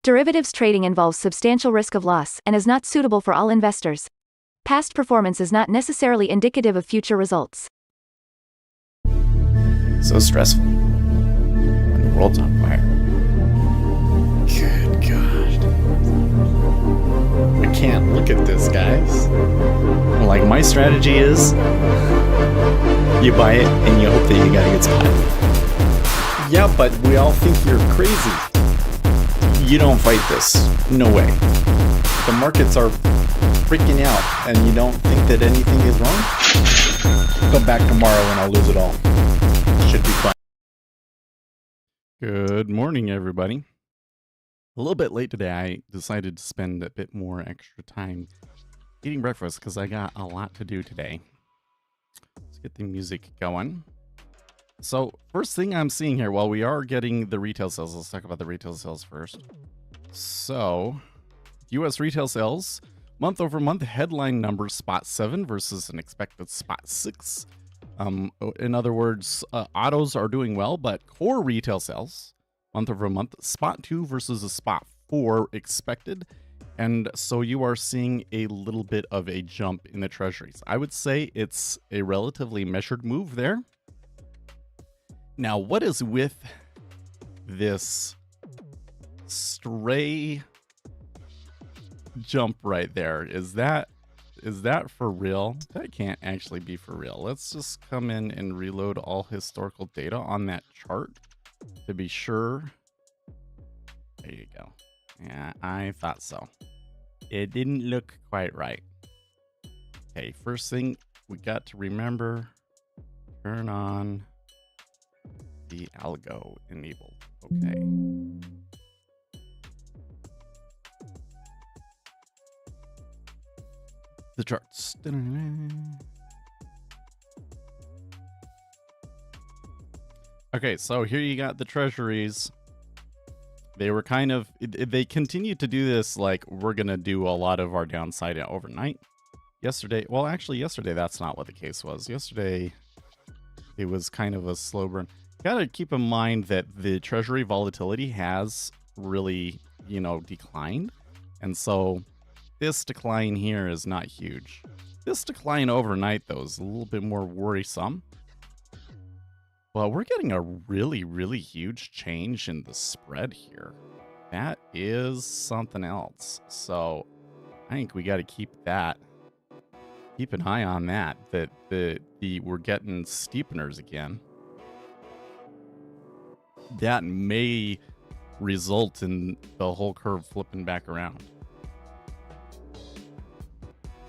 Derivatives trading involves substantial risk of loss and is not suitable for all investors. Past performance is not necessarily indicative of future results. So stressful when the world's on fire. Good God. I can't look at this, guys. Like, my strategy is you buy it and you hope that you got a good spot. Yeah, but we all think you're crazy. You don't fight this. No way. The markets are freaking out and you don't think that anything is wrong? Come back tomorrow and I'll lose it all. Should be fine. Good morning, everybody. A little bit late today. I decided to spend a bit more extra time eating breakfast because I got a lot to do today. Let's get the music going. So first thing I'm seeing here, while we are getting the retail sales, let's talk about the retail sales first. So U.S. retail sales, month over month headline numbers, spot 7 versus an expected spot 6. In other words, autos are doing well, but core retail sales, month over month, spot 2 versus a spot 4 expected. And so you are seeing a little bit of a jump in the treasuries. I would say it's a relatively measured move there. Now, what is with this stray jump right there? Is that for real? That can't actually be for real. Let's just come in and reload all historical data on that chart to be sure. There you go. Yeah, I thought so. It didn't look quite right. Okay, first thing we got to remember, turn on the algo enabled. Okay. The charts. Okay, so here you got the treasuries. They were kind of, they continued to do this, like, we're going to do a lot of our downside overnight. Yesterday, well, actually, yesterday, that's not what the case was. Yesterday, it was kind of a slow burn. Gotta keep in mind that the treasury volatility has really, declined. And so this decline here is not huge. This decline overnight, though, is a little bit more worrisome. Well, we're getting a really, really huge change in the spread here. That is something else. So I think we got to keep an eye on that, we're getting steepeners again. That may result in the whole curve flipping back around.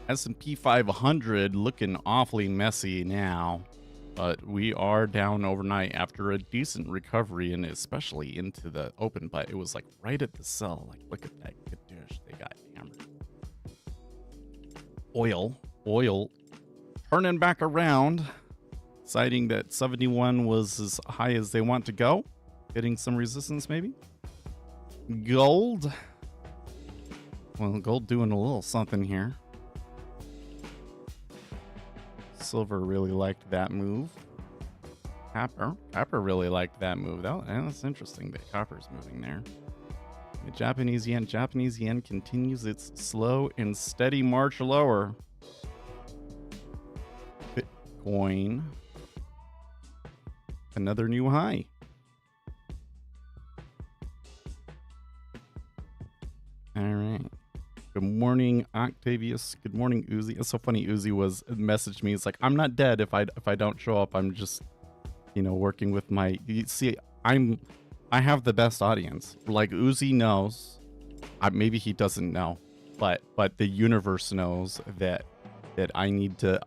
S&P 500 looking awfully messy now, but we are down overnight after a decent recovery, and especially into the open, but it was like right at the sell. Like, look at that good dish. They got hammered. Oil turning back around, citing that 71 was as high as they want to go. Getting some resistance, maybe. Gold. Well, gold doing a little something here. Silver really liked that move. Copper really liked that move. That's interesting that copper's moving there. The Japanese yen continues its slow and steady march lower. Bitcoin, another new high. All right. Good morning, Octavius. Good morning, Uzi. It's so funny. Uzi messaged me. It's like, I'm not dead if I don't show up. I'm just, working with my. You see, I have the best audience. Like, Uzi knows. Maybe he doesn't know, but the universe knows that I need to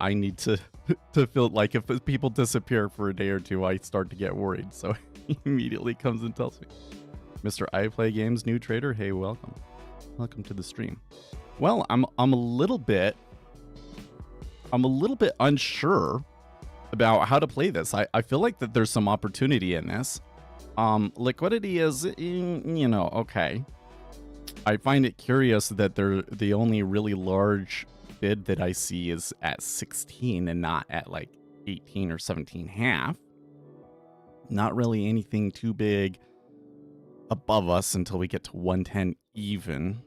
to feel like if people disappear for a day or two, I start to get worried. So he immediately comes and tells me, Mr. I Play Games, new trader. Hey, welcome. Welcome to the stream. Well, I'm a little bit unsure about how to play this. I feel like that there's some opportunity in this. Liquidity is, okay. I find it curious that the only really large bid that I see is at 16 and not at like 18 or 17.5. Not really anything too big above us until we get to 110 even.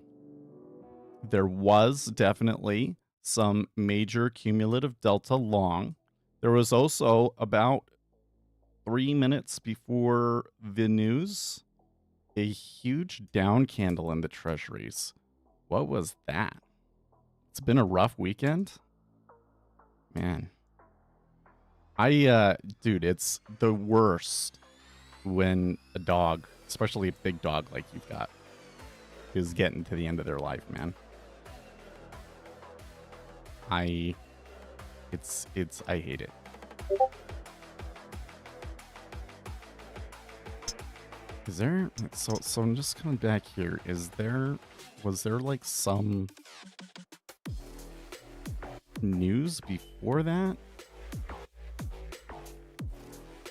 There was definitely some major cumulative delta long. There was also about 3 minutes before the news, a huge down candle in the treasuries. What was that? It's been a rough weekend. Man. Dude, it's the worst when a dog, especially a big dog like you've got, is getting to the end of their life, man. I hate it. Is there, so I'm just coming back here. Was there like some news before that?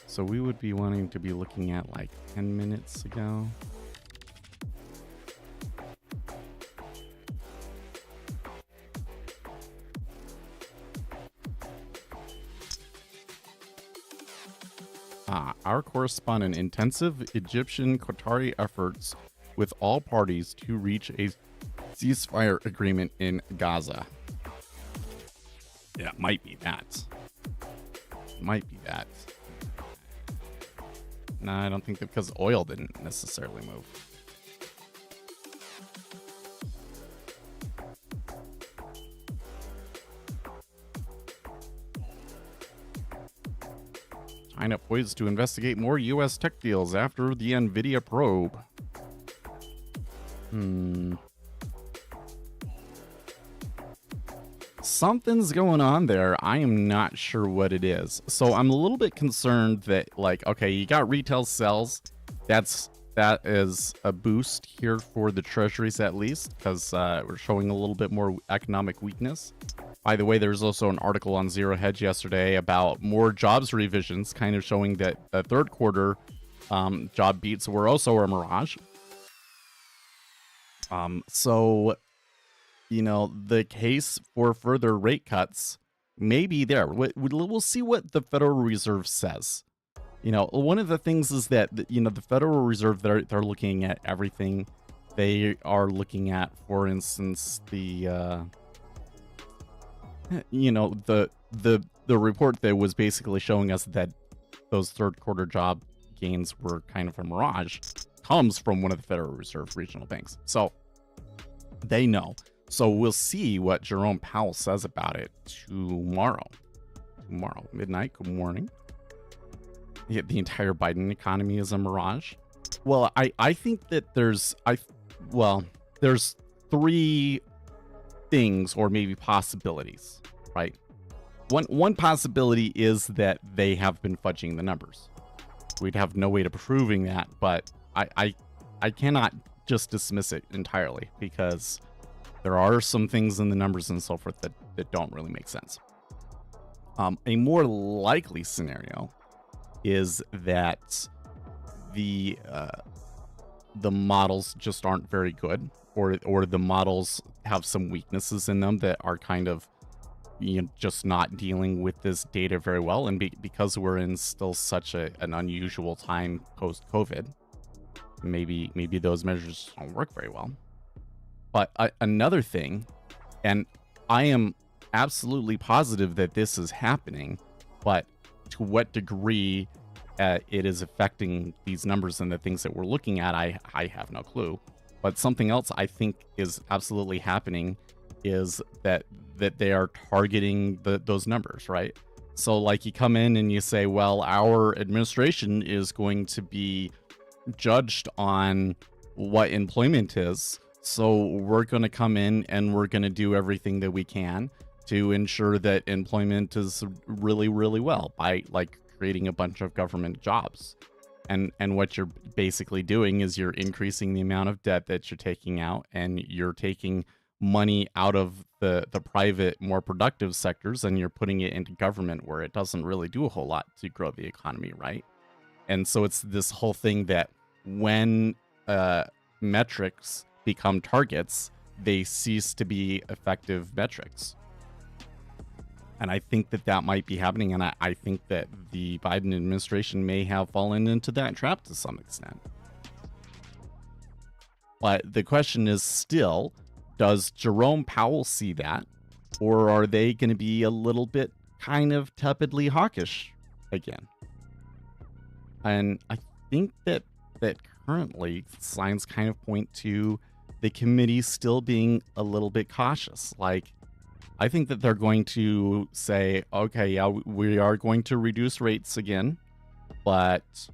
So we would be wanting to be looking at like 10 minutes ago. Our correspondent, intensive Egyptian Qatari efforts with all parties to reach a ceasefire agreement in Gaza. Yeah, it might be that. Might be that. No, I don't think that, because oil didn't necessarily move. China poised to investigate more U.S. tech deals after the NVIDIA probe. Something's going on there. I am not sure what it is. So I'm a little bit concerned that, like, okay, you got retail sales. That is a boost here for the treasuries, at least, because we're showing a little bit more economic weakness. By the way, there's also an article on Zero Hedge yesterday about more jobs revisions, kind of showing that the third quarter job beats were also a mirage. So, you know, the case for further rate cuts may be there. We'll see what the Federal Reserve says. You know, one of the things is that, you know, the Federal Reserve, they're looking at everything. They are looking at, for instance, the you know, the report that was basically showing us that those third quarter job gains were kind of a mirage comes from one of the Federal Reserve regional banks. So they know. So we'll see what Jerome Powell says about it tomorrow. Midnight, good morning. Yeah, the entire Biden economy is a mirage. Well, I think that there's three things, or maybe possibilities, right? One possibility is that they have been fudging the numbers. We'd have no way to proving that, but I cannot just dismiss it entirely, because there are some things in the numbers and so forth that don't really make sense. A more likely scenario is that the models just aren't very good, or the models have some weaknesses in them that are kind of, you know, just not dealing with this data very well. And because we're in still such an unusual time post-COVID, maybe those measures don't work very well. But another thing, and I am absolutely positive that this is happening, but to what degree it is affecting these numbers and the things that we're looking at, I have no clue. But something else I think is absolutely happening is that they are targeting those numbers, right? So like you come in and you say, well, our administration is going to be judged on what employment is. So we're going to come in and we're going to do everything that we can to ensure that employment is really, really well by like creating a bunch of government jobs. And what you're basically doing is you're increasing the amount of debt that you're taking out, and you're taking money out of the private, more productive sectors, and you're putting it into government where it doesn't really do a whole lot to grow the economy, right? And so it's this whole thing that when metrics become targets, they cease to be effective metrics. And I think that might be happening, and I think that the Biden administration may have fallen into that trap to some extent. But the question is still, does Jerome Powell see that? Or are they going to be a little bit kind of tepidly hawkish again? And I think that currently signs kind of point to the committee still being a little bit cautious. Like, I think that they're going to say, okay, yeah, we are going to reduce rates again, but,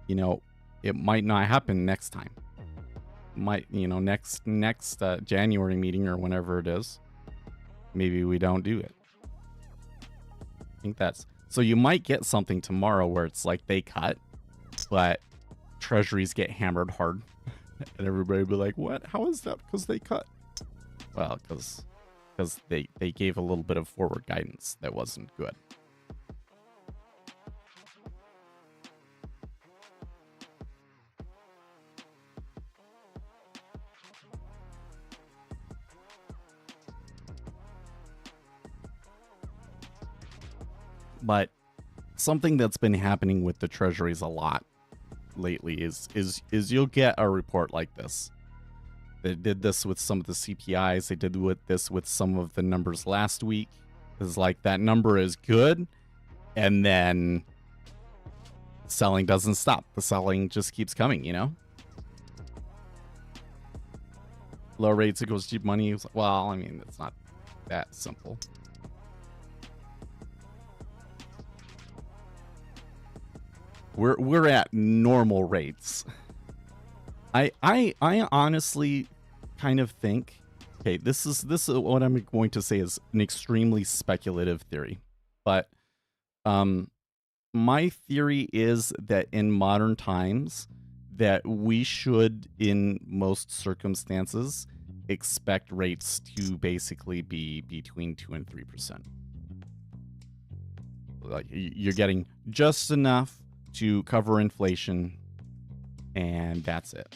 you know, it might not happen next time. Might, you know, next January meeting or whenever it is, maybe we don't do it. I think that's, so you might get something tomorrow where it's like they cut, but treasuries get hammered hard. And everybody will be like, what? How is that? Because they cut. Well, because they gave a little bit of forward guidance that wasn't good. But something that's been happening with the treasuries a lot lately is you'll get a report like this. They did this with some of the CPIs. They did this with some of the numbers last week. It's like that number is good, and then selling doesn't stop. The selling just keeps coming, you know? Low rates equals cheap money. Well, I mean, it's not that simple. We're at normal rates. I honestly kind of think, okay, this is what I'm going to say is an extremely speculative theory, but my theory is that in modern times that we should, in most circumstances, expect rates to basically be between 2 and 3%. Like, you're getting just enough to cover inflation, and that's it.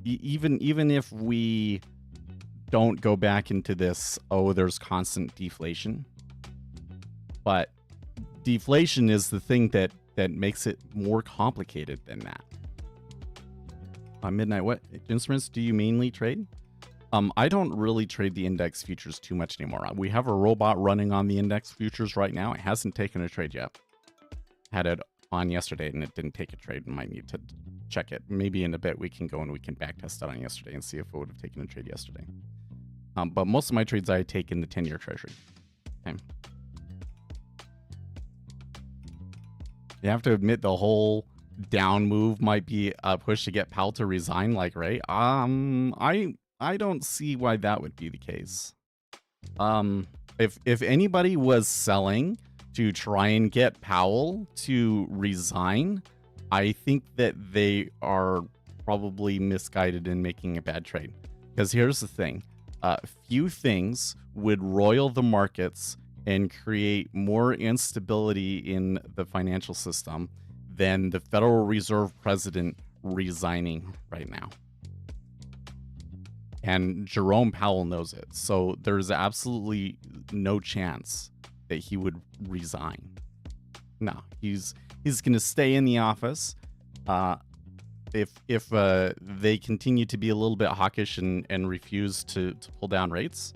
Even if we don't go back into this, oh, there's constant deflation, but deflation is the thing that makes it more complicated than that. Midnight, what instruments do you mainly trade? I don't really trade the index futures too much anymore. We have a robot running on the index futures right now. It hasn't taken a trade yet. Had it on yesterday and it didn't take a trade, and might need to check it. Maybe in a bit we can go and we can backtest it on yesterday and see if it would have taken a trade yesterday. But most of my trades I take in the 10-year treasury. Okay. You have to admit the whole down move might be a push to get Powell to resign, like, right? I don't see why that would be the case. If anybody was selling to try and get Powell to resign, I think that they are probably misguided in making a bad trade. Because here's the thing. Few things would roil the markets and create more instability in the financial system than the Federal Reserve president resigning right now. And Jerome Powell knows it. So there's absolutely no chance that he would resign. No, he's going to stay in the office. If they continue to be a little bit hawkish and refuse to pull down rates,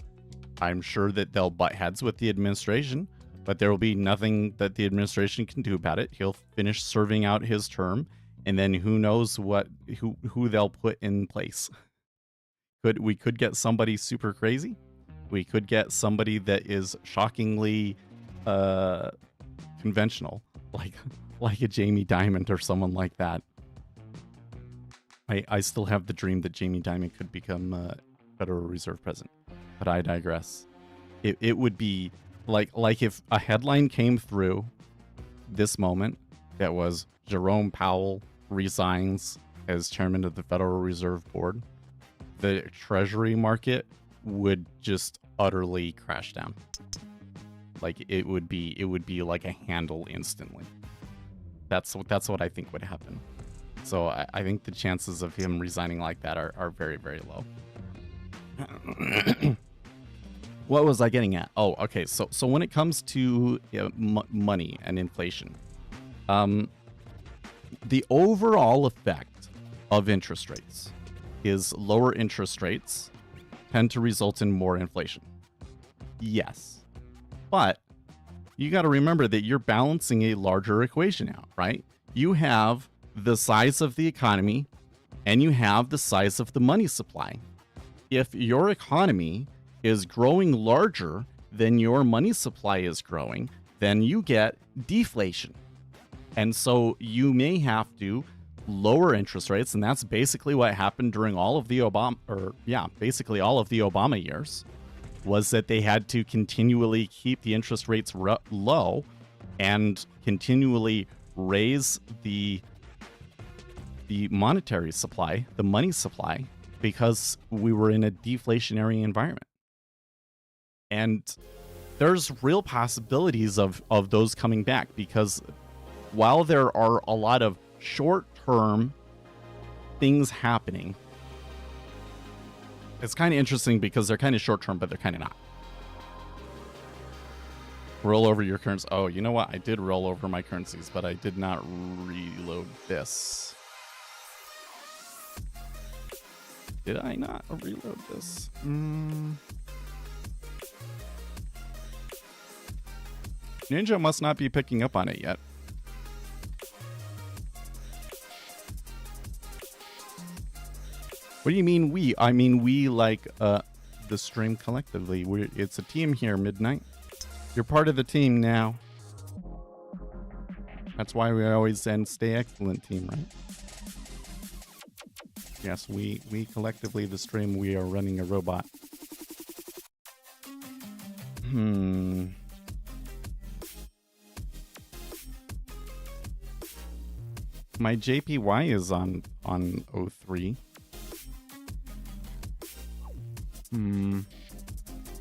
I'm sure that they'll butt heads with the administration, but there will be nothing that the administration can do about it. He'll finish serving out his term, and then who knows who they'll put in place. We could get somebody super crazy. We could get somebody that is shockingly conventional, like a Jamie Dimon or someone like that. I still have the dream that Jamie Dimon could become Federal Reserve president, but I digress. It would be like if a headline came through this moment that was Jerome Powell resigns as chairman of the Federal Reserve Board, the Treasury market would just utterly crash down. Like it would be like a handle instantly. That's what I think would happen. So I think the chances of him resigning like that are very, very low. What was I getting at? Oh, okay. So when it comes to money and inflation, the overall effect of interest rates is lower interest rates tend to result in more inflation. Yes. But you got to remember that you're balancing a larger equation out, right? You have the size of the economy and you have the size of the money supply. If your economy is growing larger than your money supply is growing, then you get deflation. And so you may have to lower interest rates, and that's basically what happened during all of the basically all of the Obama years, was that they had to continually keep the interest rates low and continually raise the monetary supply, the money supply, because we were in a deflationary environment. And there's real possibilities of those coming back, because while there are a lot of short-term things happening, it's kind of interesting because they're kind of short-term, but they're kind of not. Roll over your currency. Oh, you know what? I did roll over my currencies, but I did not reload this. Did I not reload this? Ninja must not be picking up on it yet. What do you mean we? I mean we, like the stream collectively. It's a team here, Midnight. You're part of the team now. That's why we always stay excellent team, right? Yes, we collectively, the stream, we are running a robot. My JPY is on 03.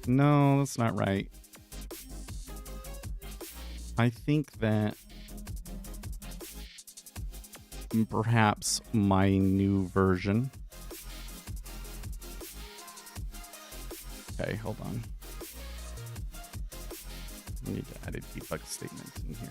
No, that's not right. I think that perhaps my new version. Okay, hold on. I need to add a debug statement in here.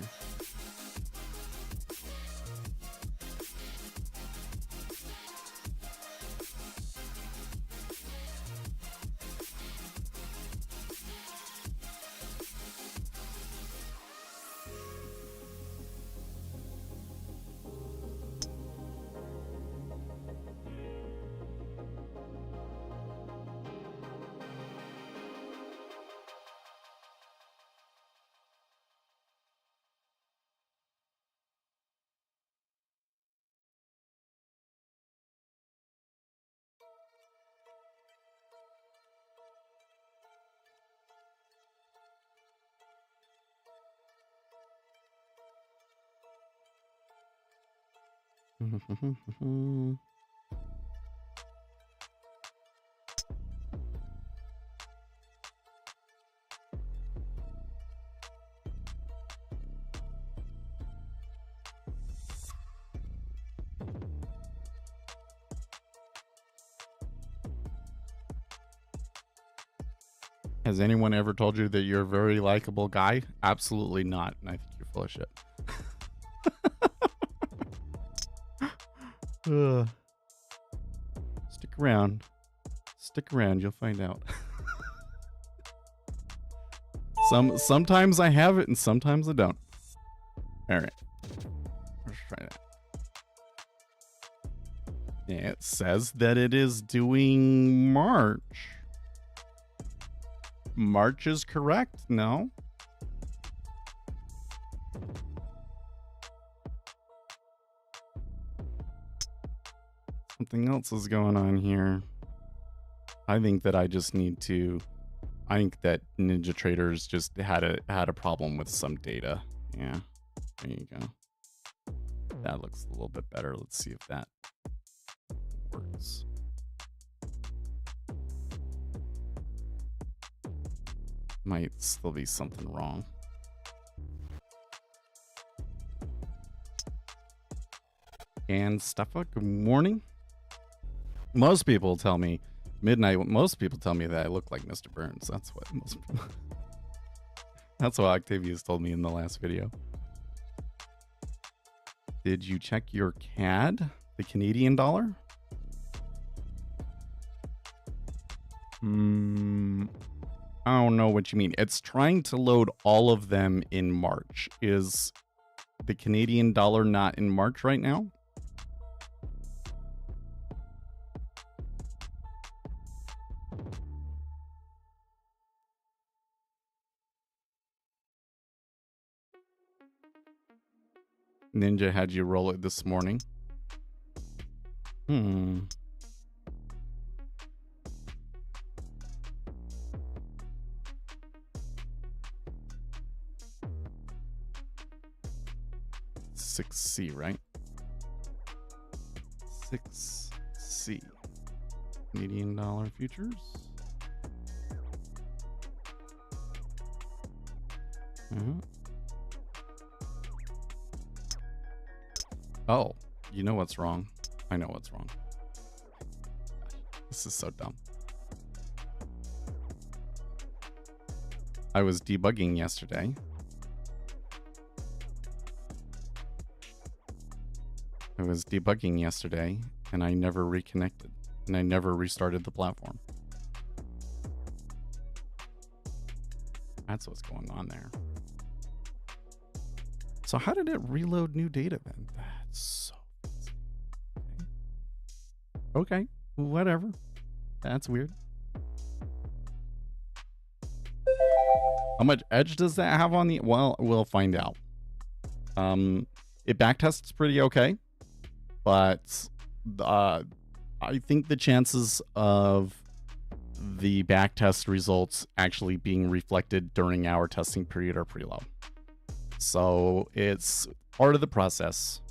Has anyone ever told you that you're a very likable guy? Absolutely not. And I think you're full of shit. Stick around. Stick around. You'll find out. Sometimes I have it and sometimes I don't. All right. Let's try that. Yeah, it says that it is doing March. March is correct? No? Something else is going on here. I think that I just need to... I think that Ninja Traders just had a problem with some data. Yeah, there you go. That looks a little bit better. Let's see if that works. Might still be something wrong. And Steffa, good morning. Most people tell me Midnight. Most people tell me that I look like Mr. Burns. That's what most people. That's what Octavius told me in the last video. Did you check your CAD? The Canadian dollar? I don't know what you mean. It's trying to load all of them in March. Is the Canadian dollar not in March right now? Ninja had you roll it this morning. Six C, right? 6C. Canadian dollar futures. Oh, you know what's wrong. I know what's wrong. This is so dumb. I was debugging yesterday. And I never reconnected. And I never restarted the platform. That's what's going on there. So how did it reload new data then? That's so easy. Okay, whatever. That's weird. How much edge does that have on the... Well, we'll find out. It backtests pretty okay. But I think the chances of the backtest results actually being reflected during our testing period are pretty low. So it's part of the process.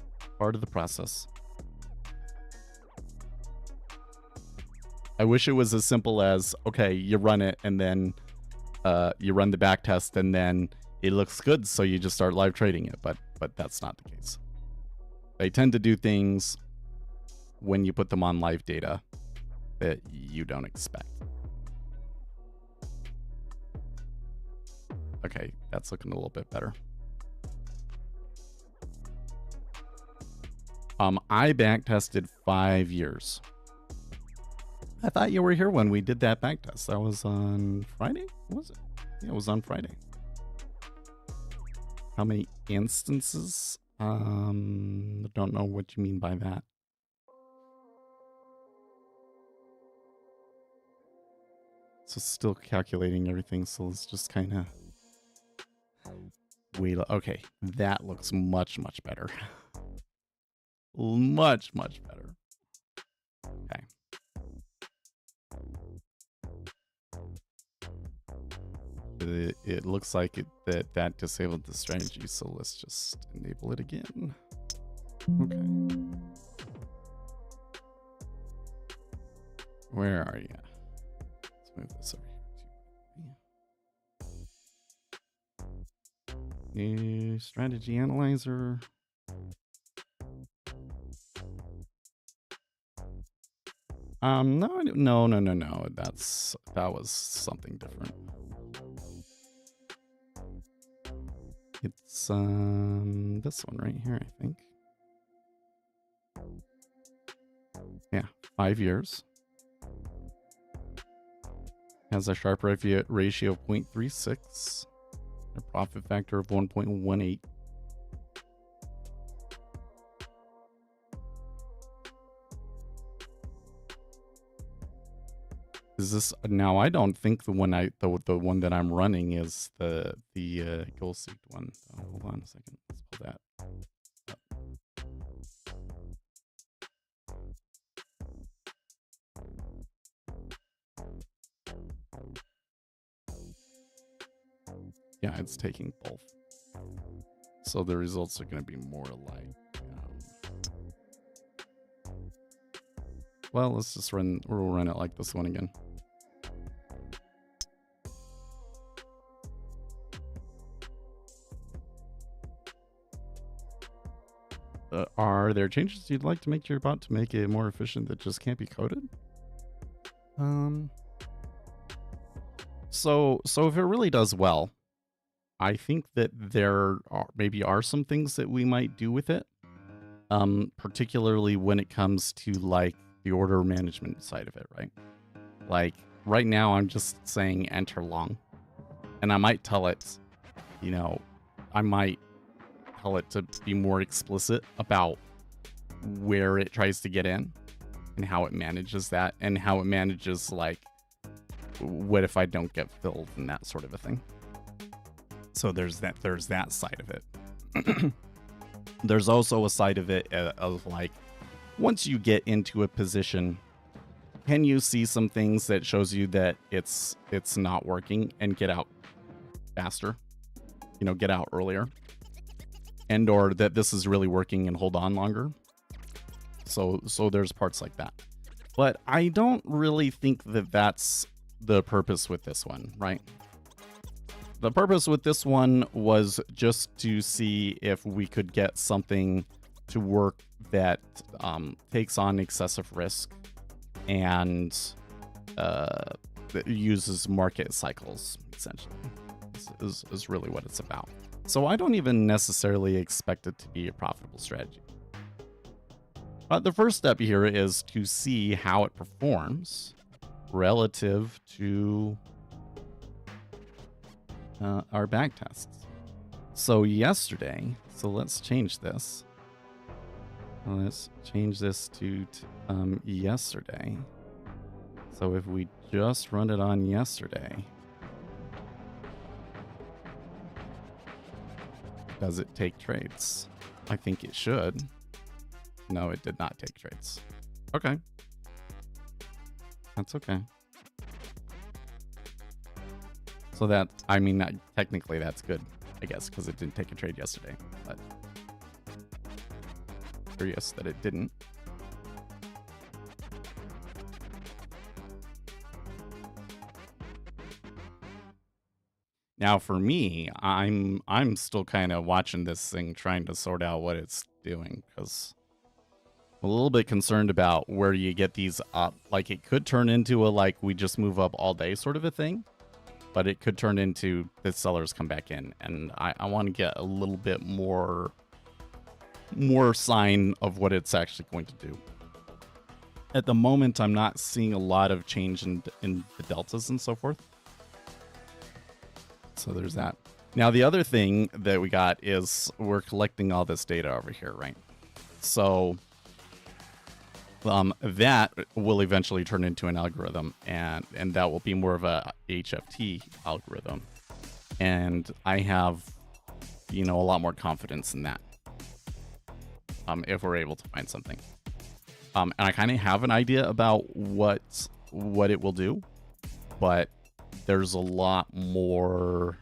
I wish it was as simple as, okay, you run it and then you run the backtest and then it looks good, so you just start live trading it. But that's not the case. They tend to do things when you put them on live data that you don't expect. Okay, that's looking a little bit better. I backtested 5 years. I thought you were here when we did that backtest. That was on Friday? What was it? Yeah, it was on Friday. How many instances? Don't know what you mean by that. So still calculating everything, so let's just kind of wait. Okay, that looks much better. Much better. Okay. It looks like that disabled the strategy, so let's just enable it again. Okay. Where are you? Let's move this over here. New strategy analyzer. No. That was something different. It's this one right here, I think. Yeah, 5 years. Has a Sharpe ratio of 0.36, a profit factor of 1.18. Is this now? I don't think the one that I'm running is the goal seeked one. Oh, hold on a second. Let's pull that up. Yeah, it's taking both. So the results are going to be more like. Well, let's just we'll run it like this one again. Are there changes you'd like to make to your bot to make it more efficient that just can't be coded? So if it really does well, I think that there maybe are some things that we might do with it. particularly when it comes to like the order management side of it, right? Like right now, I'm just saying enter long, and I might tell it, you know, I might tell it to be more explicit about where it tries to get in and how it manages that, and how it manages like what if I don't get filled and that sort of a thing. So there's that side of it. There's also a side of it of like, once you get into a position, can you see some things that shows you that it's not working and get out faster, you know, get out earlier, and or that this is really working and hold on longer. So there's parts like that, but I don't really think that that's the purpose with this one, right? The purpose with this one was just to see if we could get something to work that takes on excessive risk and that uses market cycles, essentially, is really what it's about. So I don't even necessarily expect it to be a profitable strategy. The first step here is to see how it performs relative to our back tests. So yesterday, so let's change this. Let's change this to yesterday. So if we just run it on yesterday, does it take trades? I think it should. No, it did not take trades. Okay. That's okay. So that, I mean, technically that's good, I guess, because it didn't take a trade yesterday, but curious that it didn't. Now for me, I'm still kind of watching this thing, trying to sort out what it's doing, because I'm a little bit concerned about where you get these up. Like, it could turn into a, like, we just move up all day sort of a thing, but it could turn into the sellers come back in, and I want to get a little bit more sign of what it's actually going to do. At the moment, I'm not seeing a lot of change in the deltas and so forth. So there's that. Now, the other thing that we got is we're collecting all this data over here, right? So that will eventually turn into an algorithm, and that will be more of a HFT algorithm. And I have, you know, a lot more confidence in that. If we're able to find something. And I kind of have an idea about what it will do, but there's a lot more.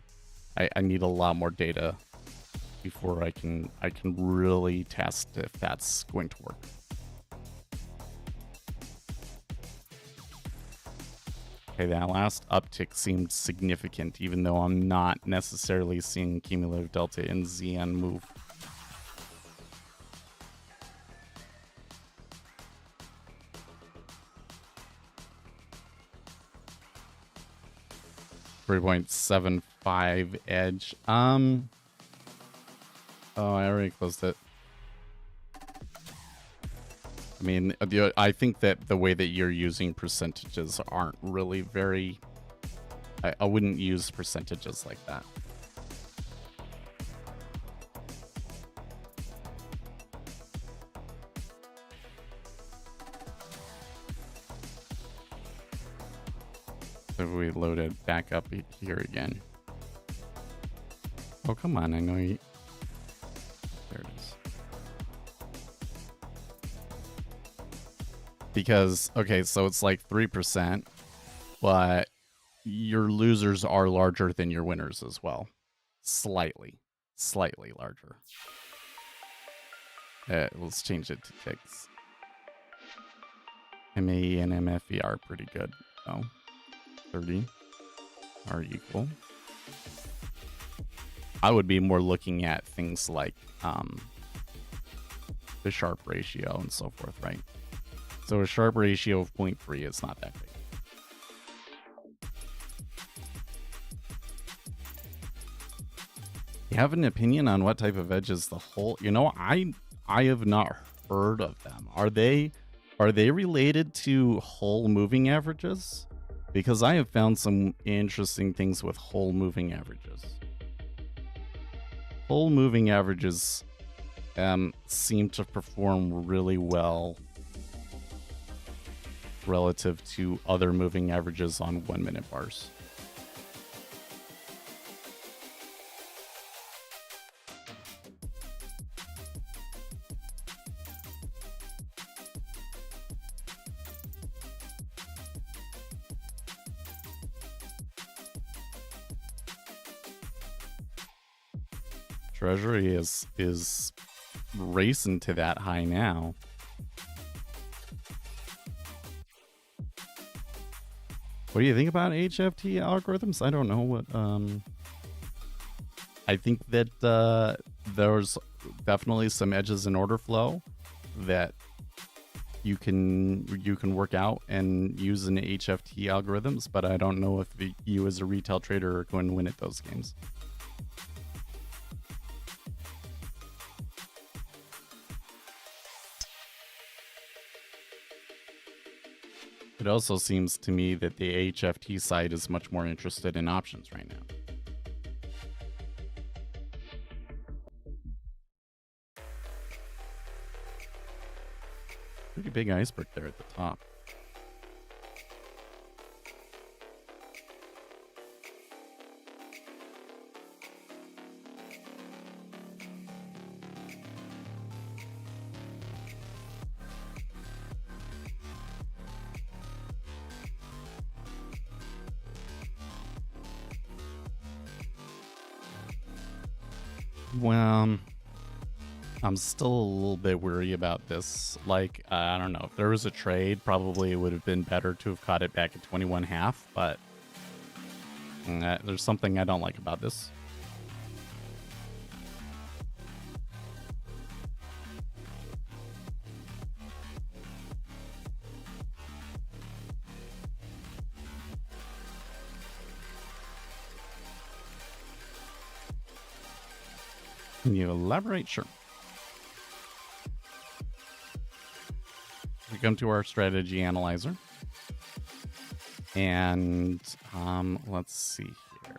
I need a lot more data before I can really test if that's going to work. Okay, that last uptick seemed significant, even though I'm not necessarily seeing cumulative delta in ZN move. .75 edge. Oh, I already closed it. I mean, I think that the way that you're using percentages aren't really very. I wouldn't use percentages like that. If we load it back up here again. Oh, come on. I know you. There it is. Because, okay, so it's like 3%, but your losers are larger than your winners as well. Slightly larger. Let's change it to ticks. MAE and MFE are pretty good. Oh. 30 are equal. I would be more looking at things like the Sharpe ratio and so forth, right? So a Sharpe ratio of 0.3 is not that big. You have an opinion on what type of edge is the whole? You know, I have not heard of them. Are they related to whole moving averages? Because I have found some interesting things with whole moving averages. Whole moving averages seem to perform really well relative to other moving averages on 1 minute bars. Treasury is racing to that high now. What do you think about HFT algorithms? I don't know what. I think that there's definitely some edges in order flow that you can work out and use in HFT algorithms, but I don't know if you as a retail trader are going to win at those games. It also seems to me that the HFT side is much more interested in options right now. Pretty big iceberg there at the top. Well, I'm still a little bit worried about this. Like, I don't know. If there was a trade, probably it would have been better to have caught it back at 21.5, but there's something I don't like about this. Can you elaborate? Sure. We come to our strategy analyzer. And let's see here.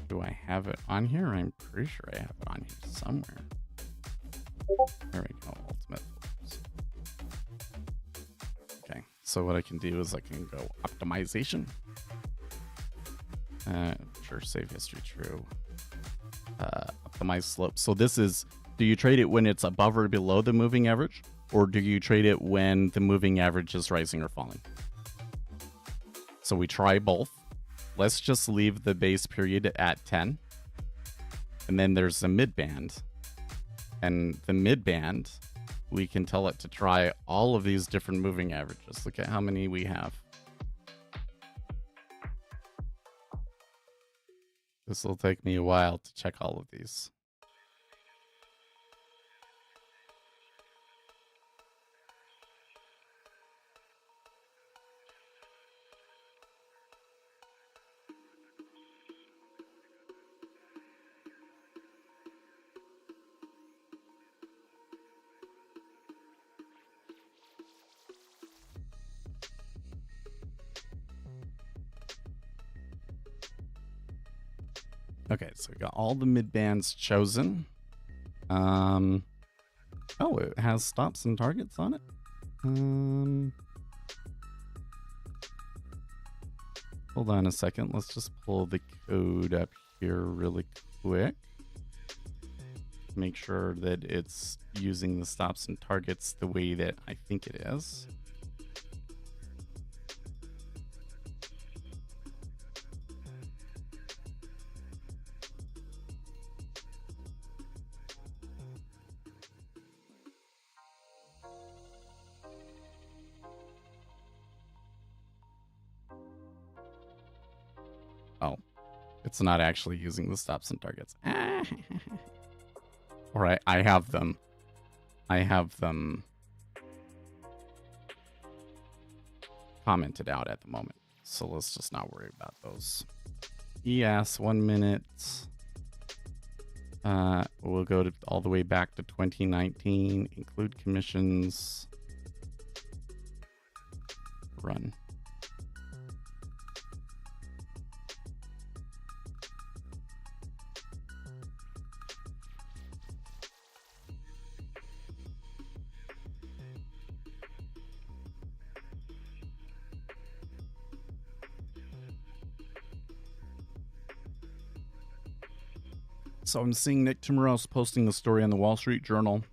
Do I have it on here? I'm pretty sure I have it on here somewhere. There we go. Ultimate. Okay. So what I can do is I can go optimization. Sure, save history true. Optimize slope. So this is, do you trade it when it's above or below the moving average? Or do you trade it when the moving average is rising or falling? So we try both. Let's just leave the base period at 10. And then there's the mid band. And the mid band, we can tell it to try all of these different moving averages. Look at how many we have. This will take me a while to check all of these. Okay, so we got all the mid bands chosen. Oh, it has stops and targets on it. Hold on a second. Let's just pull the code up here really quick. Make sure that it's using the stops and targets the way that I think it is. Oh, it's not actually using the stops and targets. All right, I have them. I have them commented out at the moment. So let's just not worry about those. ES 1 minute. We'll go to all the way back to 2019. Include commissions. Run. So I'm seeing Nick Timiraos posting a story on the Wall Street Journal.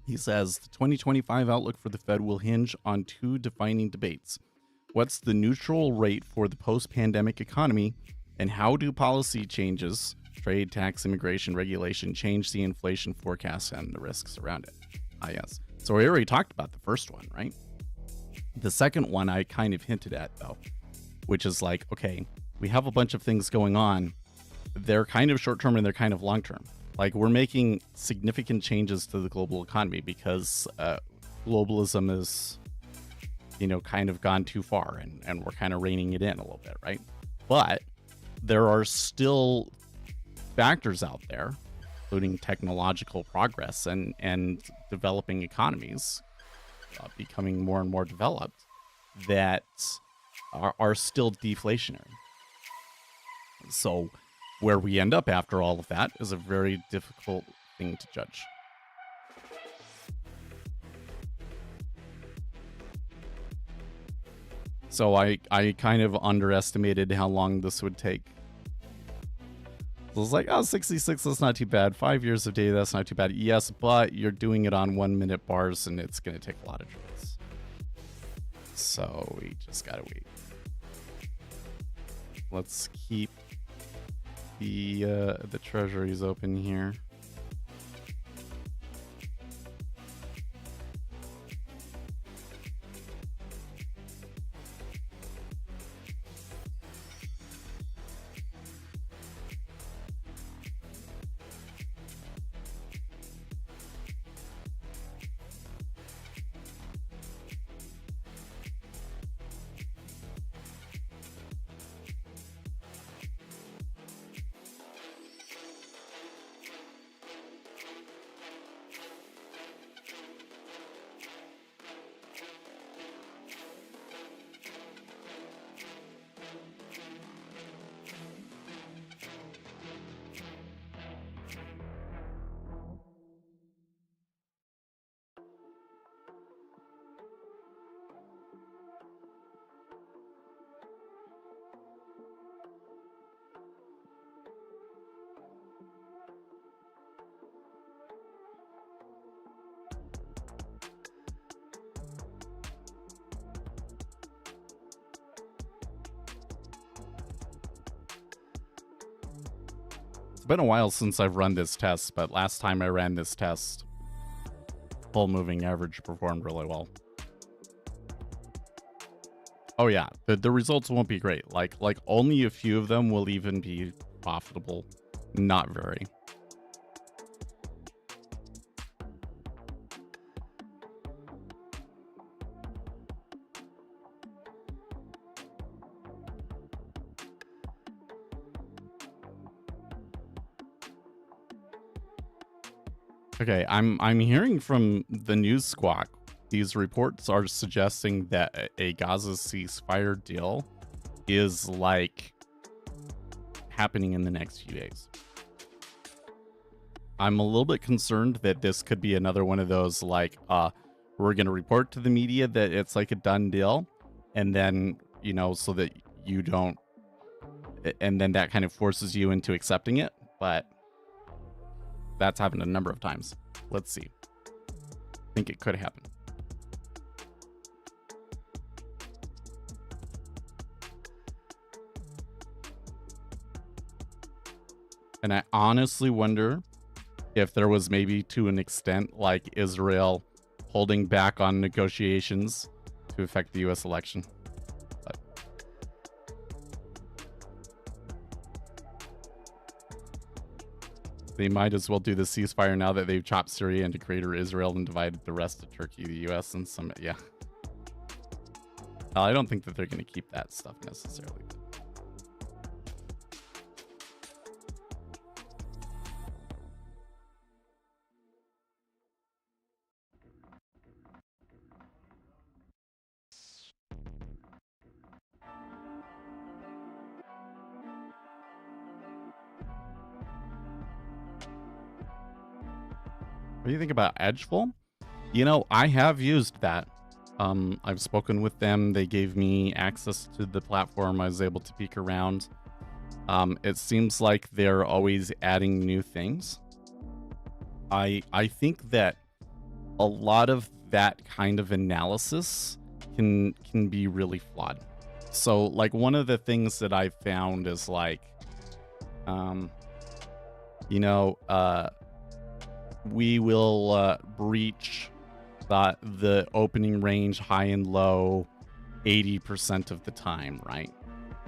He says the 2025 outlook for the Fed will hinge on two defining debates. What's the neutral rate for the post-pandemic economy, and how do policy changes, trade, tax, immigration, regulation, change the inflation forecast and the risks around it? Yes. So we already talked about the first one, right? The second one I kind of hinted at, though, which is like, okay, we have a bunch of things going on. They're kind of short-term and they're kind of long-term. Like, we're making significant changes to the global economy because globalism is, kind of gone too far, and we're kind of reining it in a little bit, right? But there are still factors out there, including technological progress and developing economies becoming more and more developed, that are still deflationary. So where we end up after all of that is a very difficult thing to judge. So I kind of underestimated how long this would take. So it's like, 66, that's not too bad. 5 years of data, that's not too bad. Yes, but you're doing it on 1 minute bars, and it's going to take a lot of drills. So we just got to wait. Let's keep the treasuries open here. Been a while since I've run this test, but last time I ran this test, full moving average performed really well. Oh yeah, the results won't be great. Like only a few of them will even be profitable. Not very. Okay, I'm hearing from the news squawk. These reports are suggesting that a Gaza ceasefire deal is like happening in the next few days. I'm a little bit concerned that this could be another one of those like we're going to report to the media that it's like a done deal, and then, so that you don't, and then that kind of forces you into accepting it. But that's happened a number of times. Let's see. I think it could happen. And I honestly wonder if there was maybe to an extent like Israel holding back on negotiations to affect the US election. But they might as well do the ceasefire now that they've chopped Syria into Greater Israel and divided the rest of Turkey, the US, and some, yeah. I don't think that they're going to keep that stuff necessarily. do you think about Edgeful? You know, I have used that. I've spoken with them. They gave me access to the platform. I was able to peek around. It seems like they're always adding new things. I think that a lot of that kind of analysis can be really flawed. So, like, one of the things that I've found is like, we will breach the opening range high and low 80% of the time, right?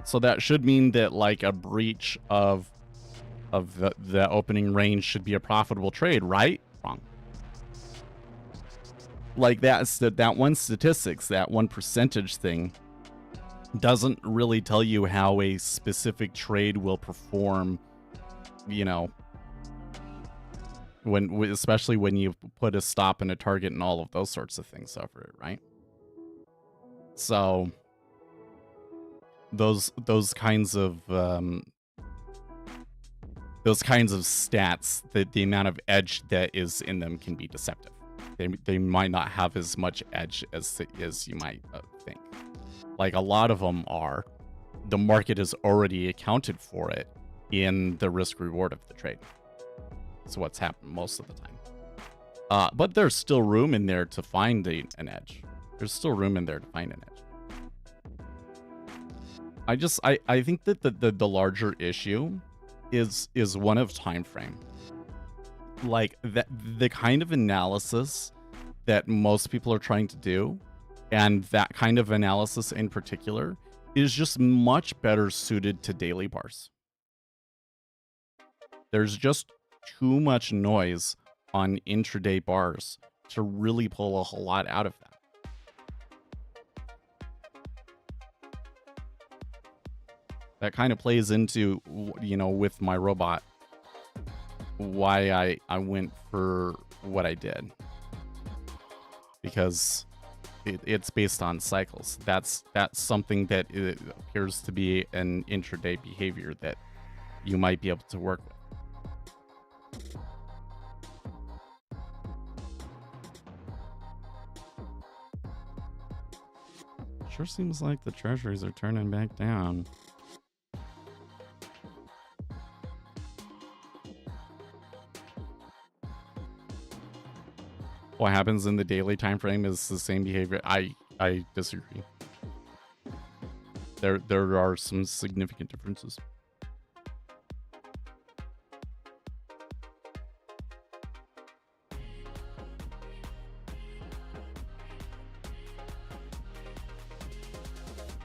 So that should mean that like a breach of the opening range should be a profitable trade, right? Wrong. Like that one statistics, that one percentage thing doesn't really tell you how a specific trade will perform, you know, especially when you put a stop and a target and all of those sorts of things over it, right? So those kinds of stats, the amount of edge that is in them can be deceptive. They might not have as much edge as you might think. Like a lot of them are, the market has already accounted for it in the risk reward of the trade. That's what's happened most of the time. But there's still room in there to find an edge. There's still room in there to find an edge. I think that the larger issue is one of time frame. Like the kind of analysis that most people are trying to do, and that kind of analysis in particular, is just much better suited to daily bars. There's just too much noise on intraday bars to really pull a whole lot out of that. That kind of plays into, you know, with my robot, why I went for what I did. Because it's based on cycles. That's something that appears to be an intraday behavior that you might be able to work with. Sure seems like the treasuries are turning back down. What happens in the daily time frame is the same behavior. I disagree. There are some significant differences.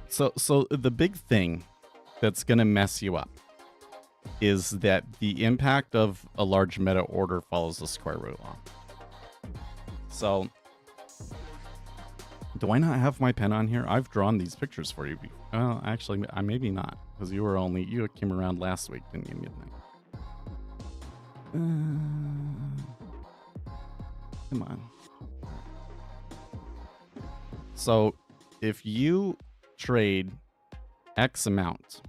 So the big thing that's going to mess you up is that the impact of a large meta order follows the square root law. So, do I not have my pen on here? I've drawn these pictures for you. Well, actually, I maybe not, because you came around last week, didn't you, Midnight? Come on. So, if you trade X amount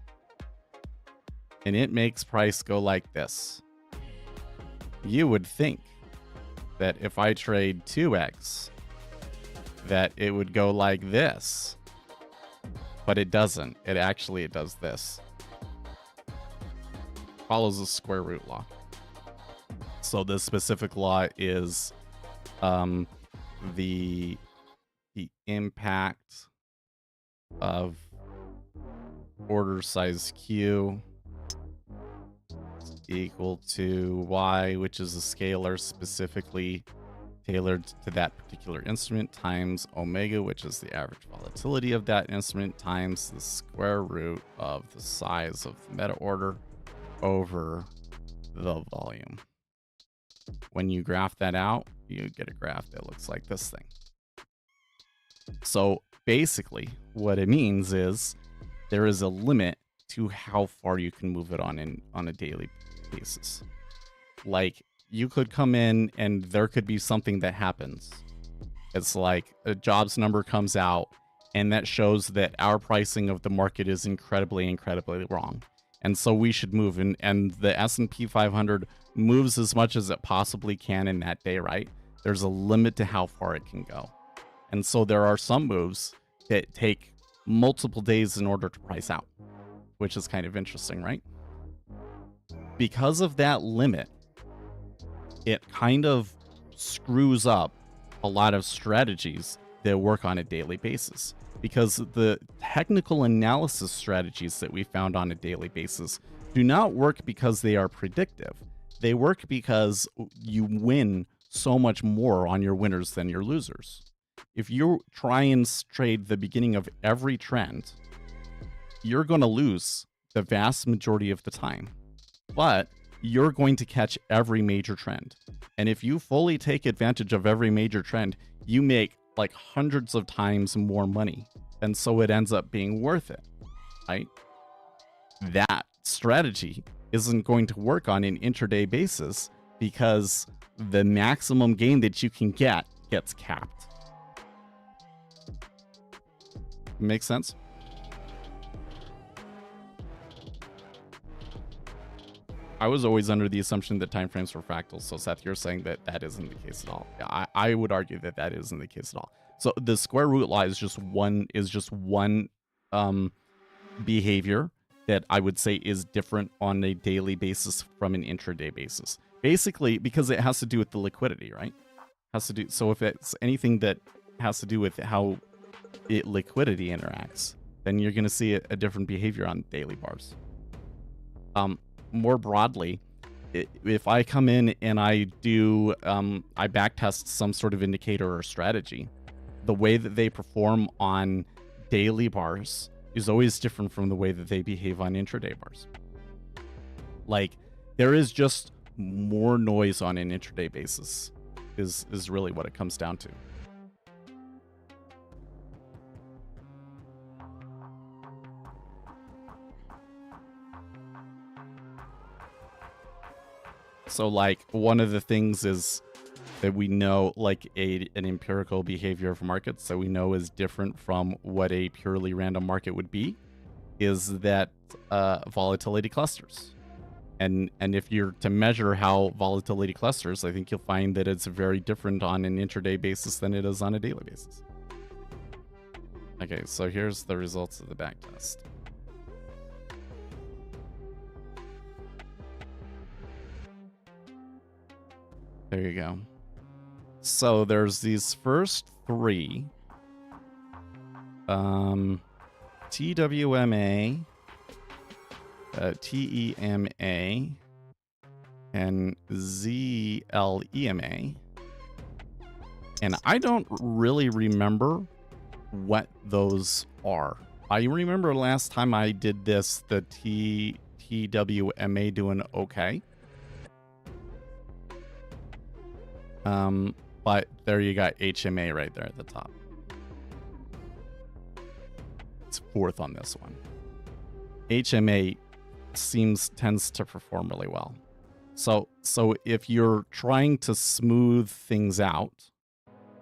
and it makes price go like this, you would think that if I trade 2x, that it would go like this. But it doesn't. It does this. Follows the square root law. So this specific law is the impact of order size Q equal to Y, which is a scalar specifically tailored to that particular instrument, times omega, which is the average volatility of that instrument, times the square root of the size of the meta order over the volume. When you graph that out, you get a graph that looks like this thing. So basically what it means is there is a limit to how far you can move it on a daily basis. Like, you could come in and there could be something that happens. It's like a jobs number comes out and that shows that our pricing of the market is incredibly wrong. And so we should move. And the S&P 500 moves as much as it possibly can in that day, right? There's a limit to how far it can go. And so there are some moves that take multiple days in order to price out, which is kind of interesting, right? Because of that limit, it kind of screws up a lot of strategies that work on a daily basis. Because the technical analysis strategies that we found on a daily basis do not work because they are predictive. They work because you win so much more on your winners than your losers. If you try and trade the beginning of every trend, you're going to lose the vast majority of the time. But you're going to catch every major trend. And if you fully take advantage of every major trend, you make like hundreds of times more money. And so it ends up being worth it, right? That strategy isn't going to work on an intraday basis because the maximum gain that you can get gets capped. Make sense? I was always under the assumption that timeframes were fractals. So Seth, you're saying that that isn't the case at all. I would argue that that isn't the case at all. So the square root law is just one behavior that I would say is different on a daily basis from an intraday basis. Basically, because it has to do with the liquidity, right? So if it's anything that has to do with how liquidity interacts, then you're going to see a different behavior on daily bars. More broadly, if I come in and I do, I backtest some sort of indicator or strategy, the way that they perform on daily bars is always different from the way that they behave on intraday bars. Like, there is just more noise on an intraday basis is really what it comes down to. So like one of the things is that we know, like an empirical behavior of markets that we know is different from what a purely random market would be, is that volatility clusters. And if you're to measure how volatility clusters, I think you'll find that it's very different on an intraday basis than it is on a daily basis. Okay, so here's the results of the backtest. There you go. So there's these first three. TWMA, TEMA, and ZLEMA. And I don't really remember what those are. I remember last time I did this, the TWMA doing okay. But there you got HMA right there at the top. It's fourth on this one. HMA tends to perform really well. So if you're trying to smooth things out,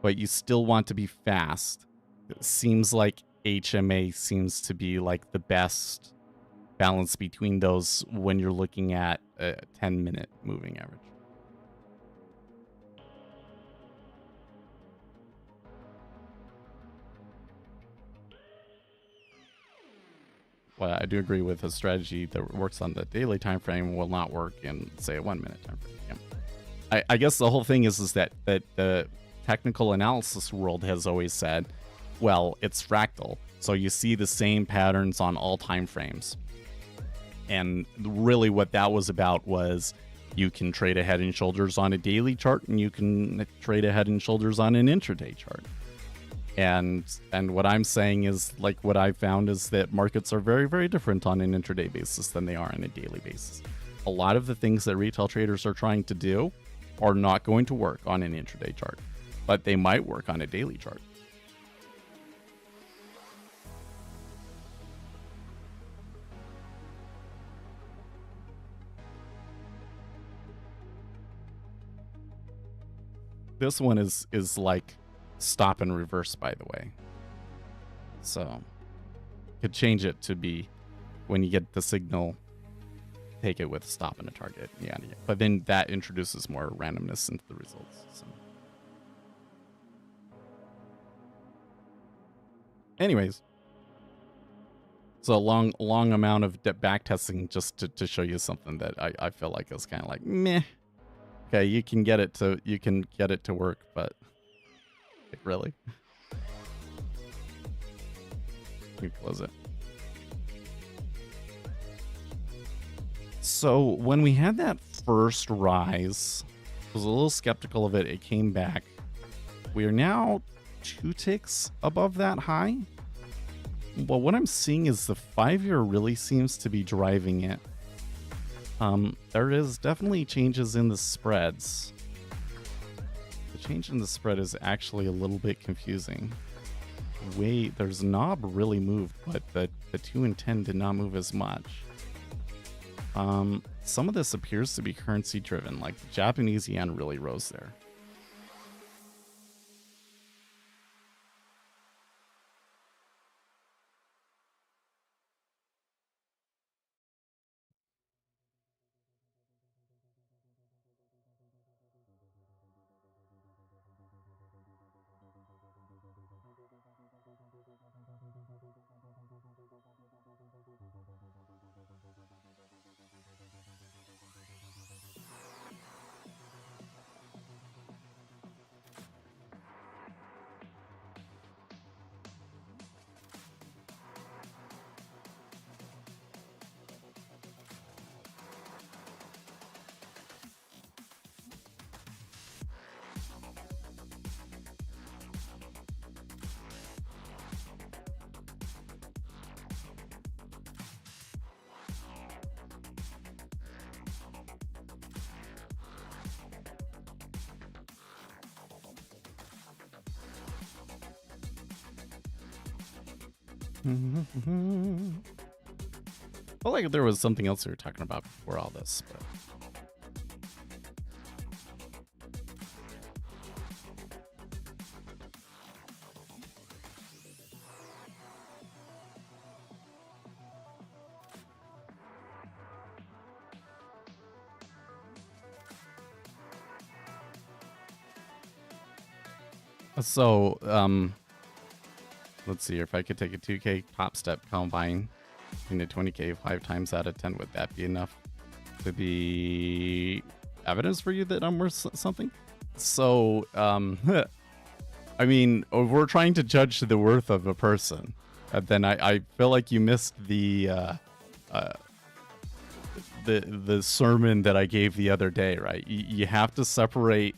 but you still want to be fast, it seems like HMA seems to be like the best balance between those when you're looking at a 10-minute moving average. Well, I do agree with a strategy that works on the daily time frame will not work in, say, a 1 minute time frame. Yeah. I guess the whole thing is that the technical analysis world has always said, well, it's fractal, so you see the same patterns on all time frames. And really what that was about was you can trade a head and shoulders on a daily chart, and you can trade a head and shoulders on an intraday chart. And what I'm saying is, like, what I've found is that markets are very, very different on an intraday basis than they are on a daily basis. A lot of the things that retail traders are trying to do are not going to work on an intraday chart, but they might work on a daily chart. This one is like stop and reverse, by the way. So could change it to be when you get the signal take it with a stop and a target. Yeah. But then that introduces more randomness into the results. So. Anyways. So a long amount of back testing just to show you something that I feel like is kind of like meh. Okay, you can get it to work, but like, really? Let me close it. So when we had that first rise, I was a little skeptical of it. It came back. We are now 2 ticks above that high. But what I'm seeing is the 5-year really seems to be driving it. There is definitely changes in the spreads. The change in the spread is actually a little bit confusing. There's knob really moved, but the 2 and 10 did not move as much. Some of this appears to be currency driven, like the Japanese yen really rose there. Felt like there was something else we were talking about before all this, but so let's see, if I could take a 2K top step combine into 20K 5 times out of 10, would that be enough to be evidence for you that I'm worth something? So, I mean, if we're trying to judge the worth of a person, then I feel like you missed the sermon that I gave the other day, right? You have to separate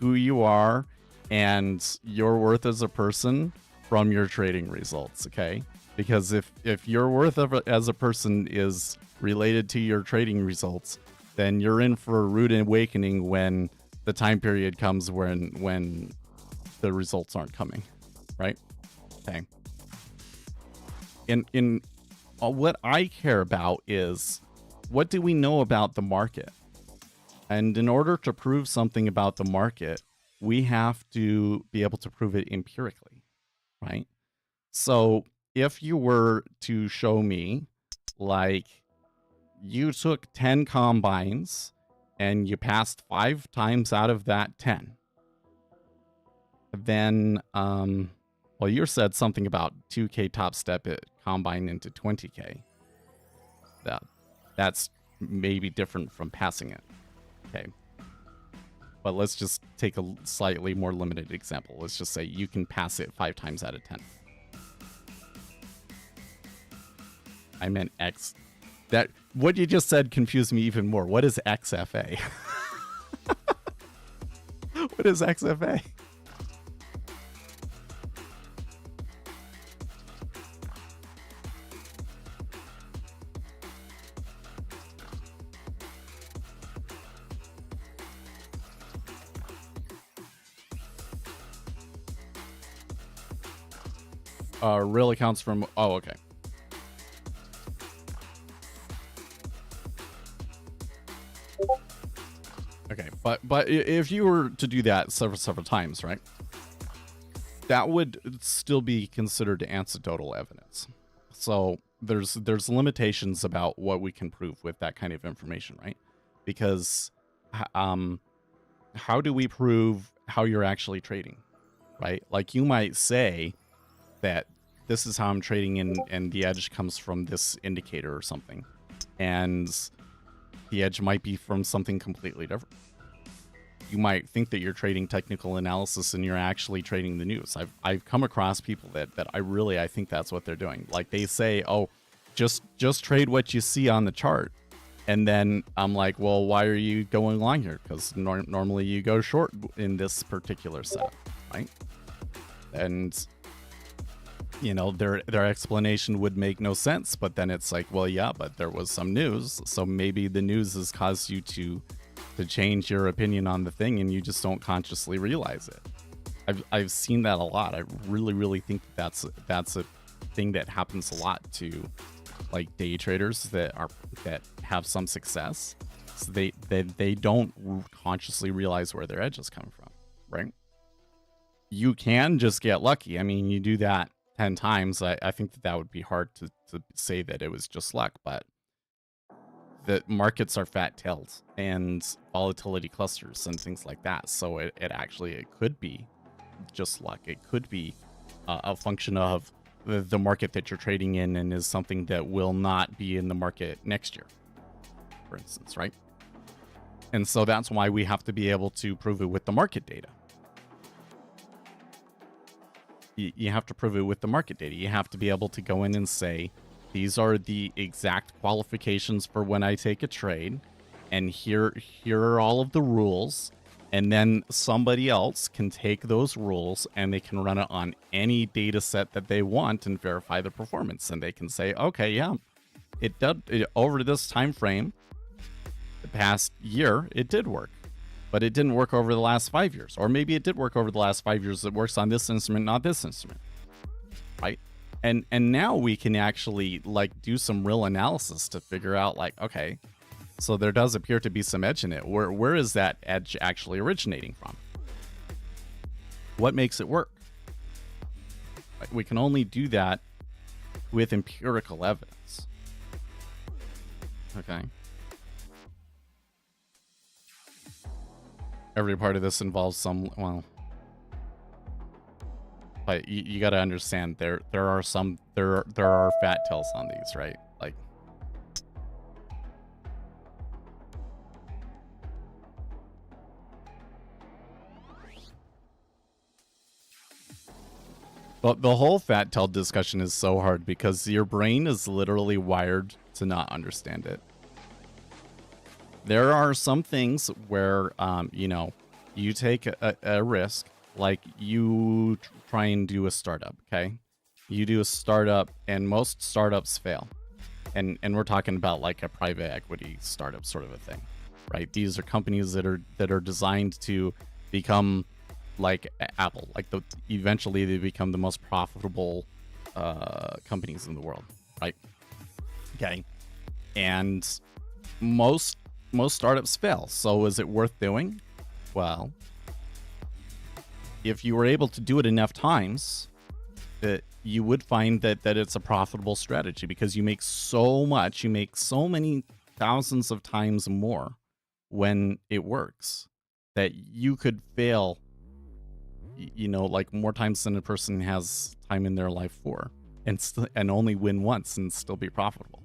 who you are and your worth as a person from your trading results, okay? Because if your worth as a person is related to your trading results, then you're in for a rude awakening when the time period comes when the results aren't coming, right? Okay. In what I care about is, what do we know about the market? And in order to prove something about the market, we have to be able to prove it empirically, right? So if you were to show me, like, you took 10 combines and you passed 5 times out of that 10, then, well, you said something about 2K top step it combine into 20K. That's maybe different from passing it. Okay. But let's just take a slightly more limited example. Let's just say you can pass it 5 times out of 10. I meant X. That what you just said confused me even more. What is XFA? What is XFA? Real accounts from... Oh, okay. Okay, but if you were to do that several times, right? That would still be considered anecdotal evidence. So there's limitations about what we can prove with that kind of information, right? Because how do we prove how you're actually trading, right? Like you might say that this is how I'm trading and the edge comes from this indicator or something, and the edge might be from something completely different. You might think that you're trading technical analysis and you're actually trading the news. I've come across people that I think that's what they're doing. Like they say, oh, just trade what you see on the chart. And then I'm like, well, why are you going long here? Because normally you go short in this particular setup, right? And you know, their explanation would make no sense, but then it's like, well, yeah, but there was some news, so maybe the news has caused you to change your opinion on the thing, and you just don't consciously realize it. I've seen that a lot. I really think that's a thing that happens a lot to like day traders that have some success. So they don't consciously realize where their edge is coming from, right? You can just get lucky. I mean, you do that 10 times. I think that would be hard to say that it was just luck, but the markets are fat tails and volatility clusters and things like that. So it could be just luck. It could be a function of the market that you're trading in and is something that will not be in the market next year, for instance, right? And so that's why we have to be able to prove it with the market data. You have to prove it with the market data. You have to be able to go in and say, these are the exact qualifications for when I take a trade, and here are all of the rules, and then somebody else can take those rules and they can run it on any data set that they want and verify the performance, and they can say, okay, yeah, it did over this time frame, the past year, it did work, but it didn't work over the last 5 years, or maybe it did work over the last 5 years. It works on this instrument, not this instrument, right? And now we can actually like do some real analysis to figure out like, okay, so there does appear to be some edge in it. Where is that edge actually originating from? What makes it work? We can only do that with empirical evidence. Okay. Every part of this involves some, well, but you got to understand there are fat tails on these, right? Like, but the whole fat tail discussion is so hard because your brain is literally wired to not understand it. There are some things where, you know, you take a risk, like you try and do a startup, okay? You do a startup, and most startups fail. And we're talking about like a private equity startup sort of a thing, right? These are companies that are designed to become like Apple, like eventually they become the most profitable companies in the world, right? Okay, and most startups fail. So is it worth doing? Well, if you were able to do it enough times, you would find that it's a profitable strategy because you make so much, you make so many thousands of times more when it works that you could fail, you know, like more times than a person has time in their life for, and only win once and still be profitable,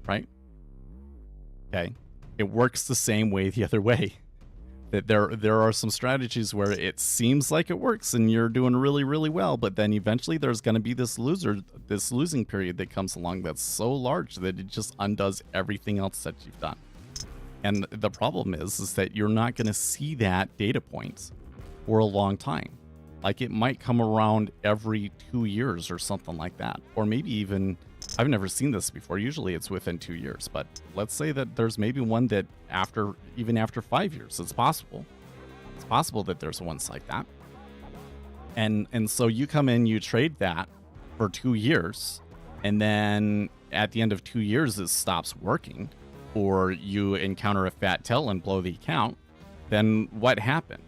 right? Okay, it works the same way the other way. That there are some strategies where it seems like it works and you're doing really, really well, but then eventually there's going to be this losing period that comes along that's so large that it just undoes everything else that you've done. And the problem is that you're not going to see that data point for a long time. Like it might come around every 2 years or something like that, or maybe even, I've never seen this before. Usually it's within 2 years, but let's say that there's maybe one that even after 5 years, it's possible. It's possible that there's ones like that. And so you come in, you trade that for 2 years, and then at the end of 2 years, it stops working, or you encounter a fat tail and blow the account. Then what happened?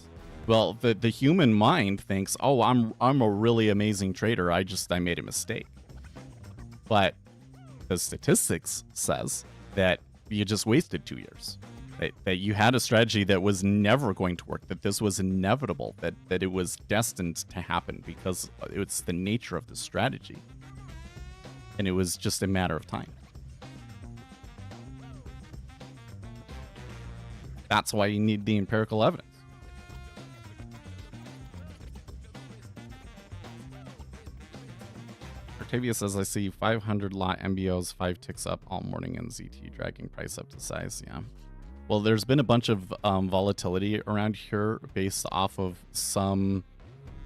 Well, the human mind thinks, oh, I'm a really amazing trader. I made a mistake. But the statistics says that you just wasted 2 years. That you had a strategy that was never going to work, that this was inevitable, that it was destined to happen because it's the nature of the strategy. And it was just a matter of time. That's why you need the empirical evidence. Octavia says, I see 500 lot MBOs, 5 ticks up all morning, and ZT dragging price up to size. Yeah. Well, there's been a bunch of volatility around here based off of some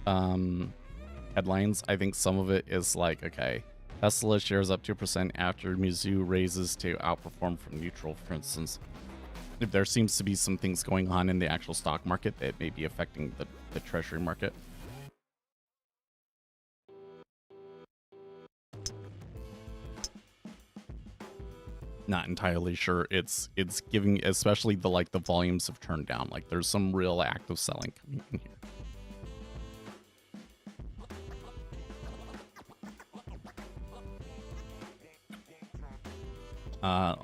headlines. I think some of it is like, okay, Tesla shares up 2% after Mizzou raises to outperform from neutral, for instance. If there seems to be some things going on in the actual stock market that may be affecting the treasury market. Not entirely sure. It's giving, especially the volumes have turned down. Like there's some real active selling coming in here.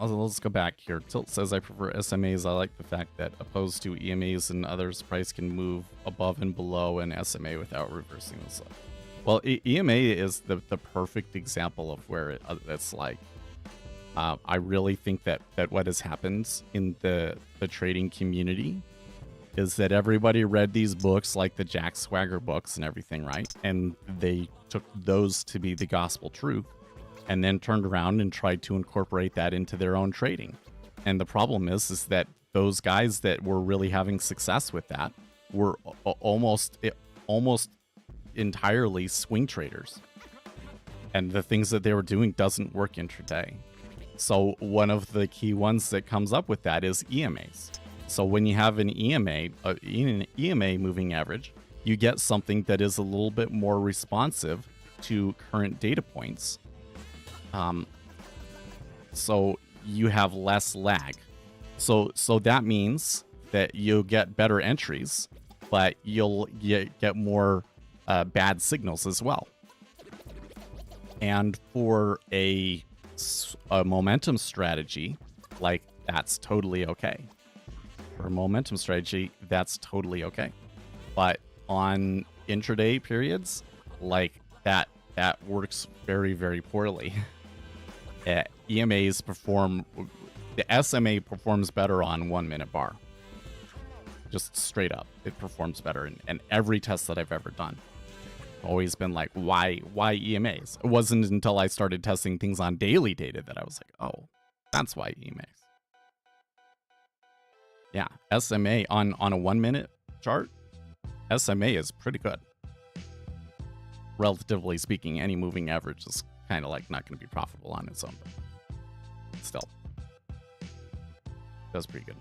Let's go back here. Tilt says, I prefer SMAs. I like the fact that opposed to EMAs and others, price can move above and below an SMA without reversing the slope. Well, EMA is the perfect example of where it's like, I really think that what has happened in the trading community is that everybody read these books, like the Jack Swagger books and everything, right? And they took those to be the gospel truth and then turned around and tried to incorporate that into their own trading. And the problem is that those guys that were really having success with that were almost entirely swing traders. And the things that they were doing doesn't work intraday. So one of the key ones that comes up with that is EMAs. So when you have an EMA moving average, you get something that is a little bit more responsive to current data points. So you have less lag. So that means that you'll get better entries, but you'll get more bad signals as well. And for a momentum strategy, like that's totally okay. For a momentum strategy, that's totally okay. But on intraday periods, like that works very, very poorly. EMAs perform, the SMA performs better on 1 minute bar. Just straight up, it performs better. And every test that I've ever done, always been like, why EMAs? It wasn't until I started testing things on daily data that I was like, oh, that's why EMAs. Yeah, SMA on a 1 minute chart, SMA is pretty good. Relatively speaking, any moving average is kind of like not going to be profitable on its own, but still, that's pretty good.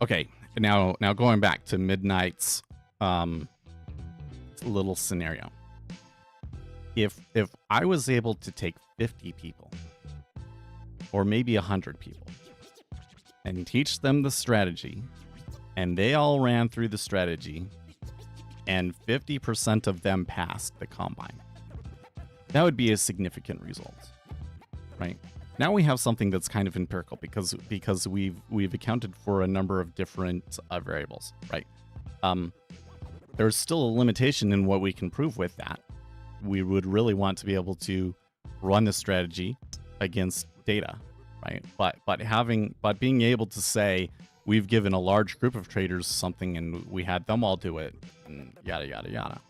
Okay, now going back to Midnight's little scenario. If I was able to take 50 people, or maybe 100 people, and teach them the strategy, and they all ran through the strategy, and 50% of them passed the combine, that would be a significant result, right? Now we have something that's kind of empirical because we've accounted for a number of different variables, right? There's still a limitation in what we can prove with that. We would really want to be able to run the strategy against data, right? But being able to say we've given a large group of traders something and we had them all do it, and yada yada yada.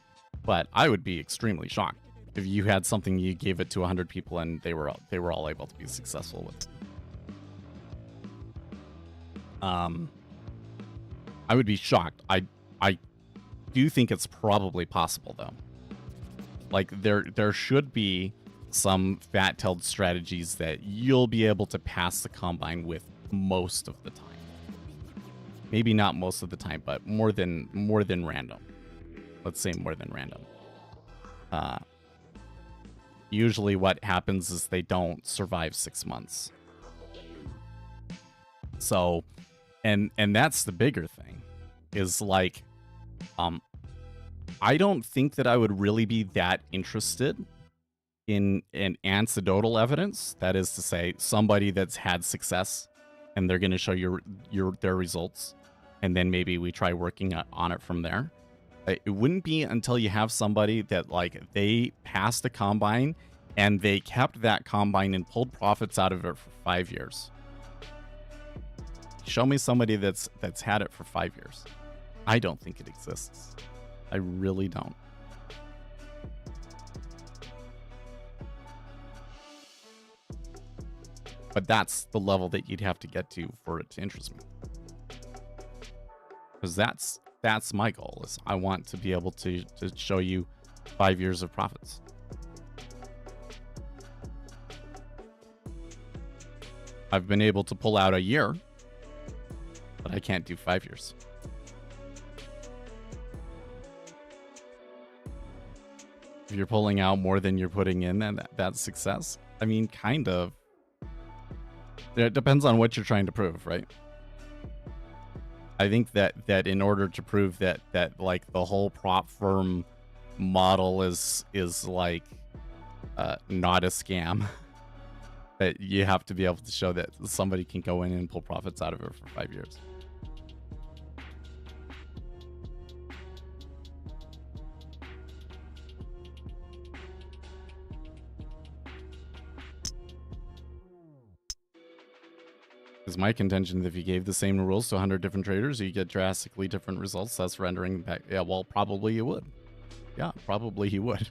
But I would be extremely shocked if you had something, you gave it to 100 people and they were all able to be successful with it. I would be shocked. I do think it's probably possible though. Like there should be some fat-tailed strategies that you'll be able to pass the combine with most of the time. Maybe not most of the time, but more than random. Let's say more than random. Usually what happens is they don't survive 6 months. So And that's the bigger thing, is like, I don't think that I would really be that interested in anecdotal evidence. That is to say, somebody that's had success and they're going to show their results, and then maybe we try working on it from there. It wouldn't be until you have somebody that, like, they passed the combine and they kept that combine and pulled profits out of it for 5 years. Show me somebody that's had it for 5 years. I don't think it exists. I really don't. But that's the level that you'd have to get to for it to interest me. Because that's my goal, is I want to be able to show you 5 years of profits. I've been able to pull out a year, but I can't do 5 years. If you're pulling out more than you're putting in, then that's success. I mean, kind of. It depends on what you're trying to prove, right? I think that in order to prove that like the whole prop firm model is like not a scam, that you have to be able to show that somebody can go in and pull profits out of it for 5 years. Is my contention that if you gave the same rules to 100 different traders, you get drastically different results, thus rendering back. Yeah, well, probably you would. Yeah, probably you would.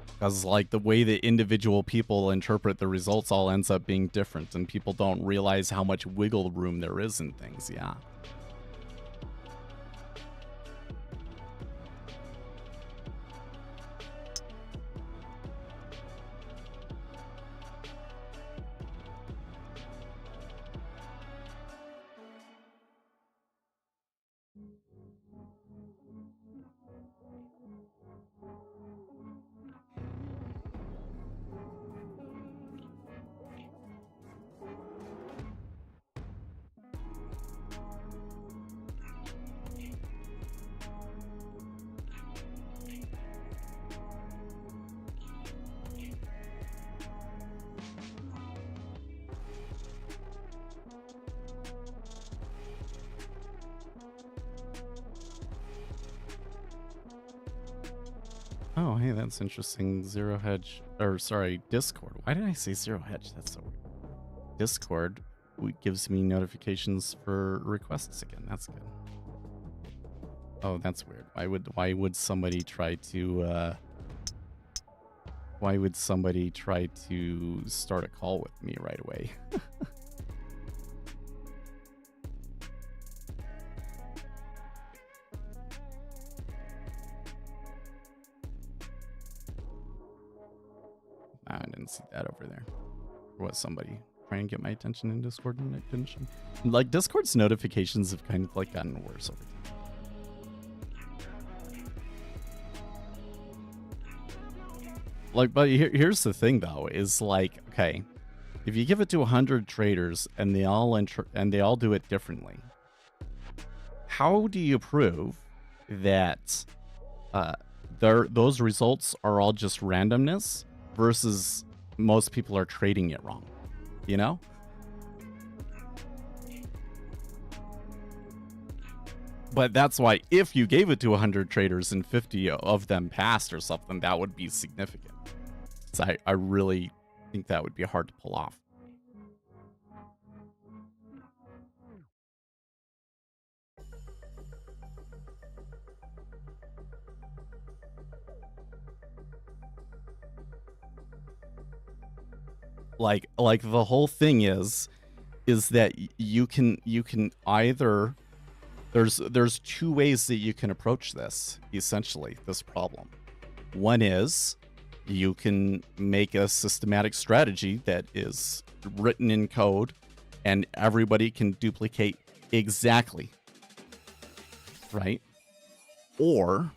Because, like, the way that individual people interpret the results all ends up being different, and people don't realize how much wiggle room there is in things. Yeah. Oh, hey, that's interesting. Zero hedge, or sorry, Discord. Why did I say zero hedge? That's so weird. Discord gives me notifications for requests again. That's good. Oh, that's weird. Why would somebody try to start a call with me right away? I didn't see that over there. Or was somebody trying to get my attention in Discord and it didn't show? Like, Discord's notifications have kind of like gotten worse over time. Like, but here's the thing though, is like, okay, if you give it to 100 traders and they all do it differently, how do you prove that those results are all just randomness versus most people are trading it wrong, you know? But that's why if you gave it to 100 traders and 50 of them passed or something, that would be significant. So I really think that would be hard to pull off. Like the whole thing is that you can either, there's two ways that you can approach this, essentially, this problem. One is you can make a systematic strategy that is written in code and everybody can duplicate exactly, right? Or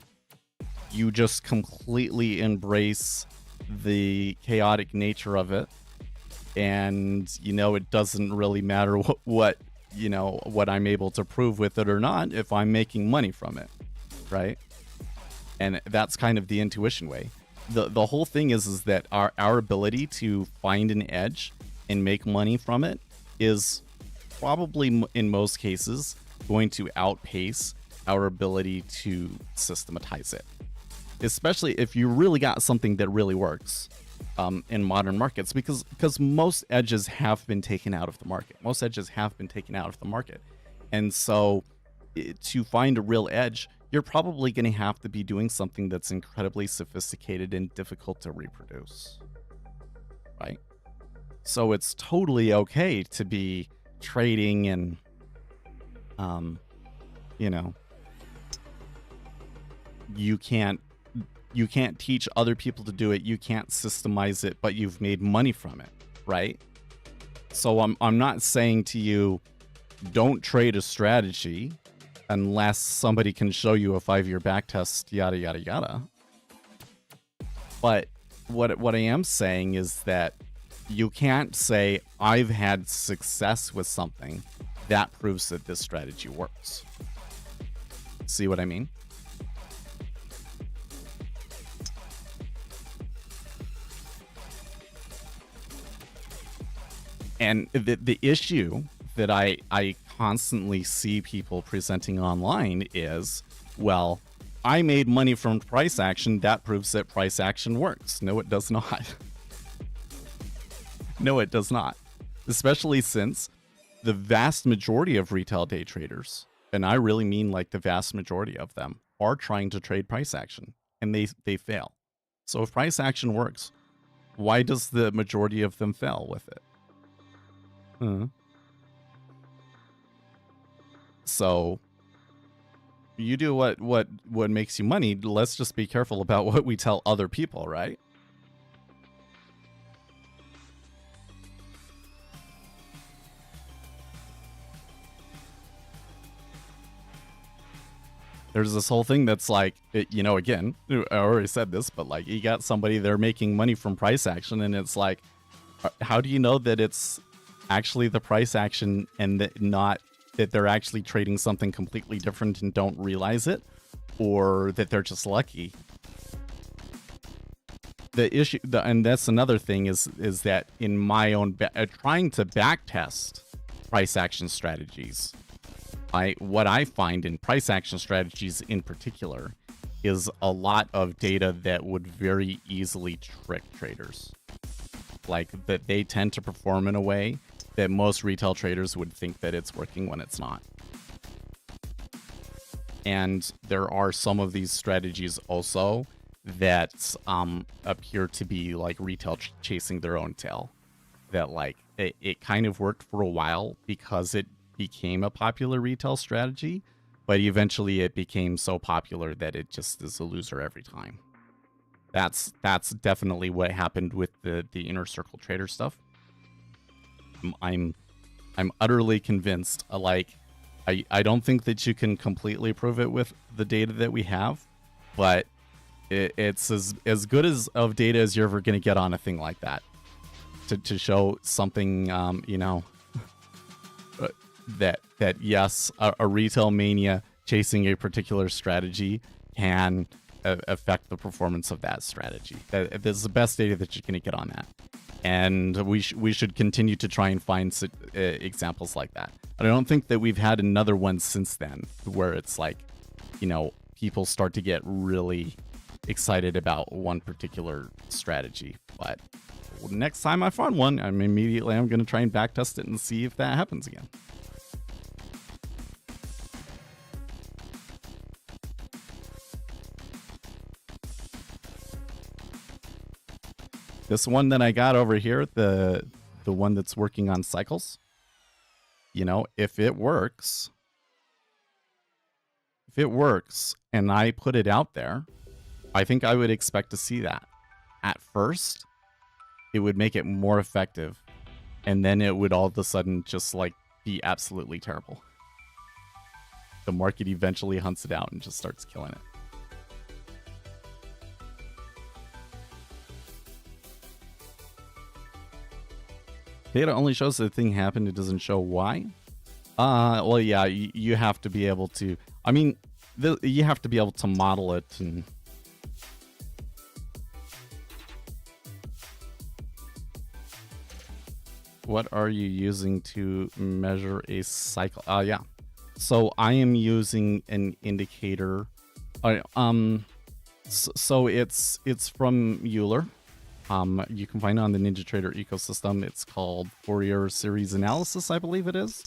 you just completely embrace the chaotic nature of it, and it doesn't really matter what I'm able to prove with it or not if I'm making money from it, right? And that's kind of the intuition way. The whole thing is that our ability to find an edge and make money from it is probably in most cases going to outpace our ability to systematize it, especially if you really got something that really works in modern markets, because most edges have been taken out of the market. And so to find a real edge, you're probably going to have to be doing something that's incredibly sophisticated and difficult to reproduce, right? So it's totally okay to be trading and, you can't teach other people to do it. You can't systemize it, but you've made money from it, right? So I'm not saying to you, don't trade a strategy unless somebody can show you a 5-year backtest, yada, yada, yada. But what I am saying is that you can't say, I've had success with something. That proves that this strategy works. See what I mean? And the issue that I constantly see people presenting online is, well, I made money from price action. That proves that price action works. No, it does not. No, it does not. Especially since the vast majority of retail day traders, and I really mean like the vast majority of them, are trying to trade price action, and they fail. So if price action works, why does the majority of them fail with it? So you do what makes you money. Let's just be careful about what we tell other people, right? There's this whole thing that's like, again, I already said this, but like you got somebody, they're making money from price action, and it's like, how do you know that it's actually the price action and that not that they're actually trading something completely different and don't realize it, or that they're just lucky? The issue, and that's another thing, is that in my own trying to backtest price action strategies, what I find in price action strategies in particular is a lot of data that would very easily trick traders. Like that they tend to perform in a way that most retail traders would think that it's working when it's not. And there are some of these strategies also that appear to be like retail chasing their own tail. That like it kind of worked for a while because it became a popular retail strategy, but eventually it became so popular that it just is a loser every time. That's definitely what happened with the inner circle trader stuff. I'm utterly convinced. I don't think that you can completely prove it with the data that we have, but it's as good as of data as you're ever going to get on a thing like that to show something, that yes, a retail mania chasing a particular strategy can affect the performance of that strategy. This is the best data that you're going to get on that. And we should continue to try and find examples like that. I don't think that we've had another one since then where it's like, people start to get really excited about one particular strategy. But next time I find one, I'm going to try and backtest it and see if that happens again. This one that I got over here, the one that's working on cycles, if it works and I put it out there, I think I would expect to see that. At first, it would make it more effective, and then it would all of a sudden just like be absolutely terrible. The market eventually hunts it out and just starts killing it. Data only shows the thing happened. It doesn't show why. Well, yeah, you have to be able to. I mean, you have to be able to model it and. What are you using to measure a cycle? Yeah. So I am using an indicator. So it's from Euler. You can find it on the NinjaTrader ecosystem. It's called Fourier series analysis, I believe it is.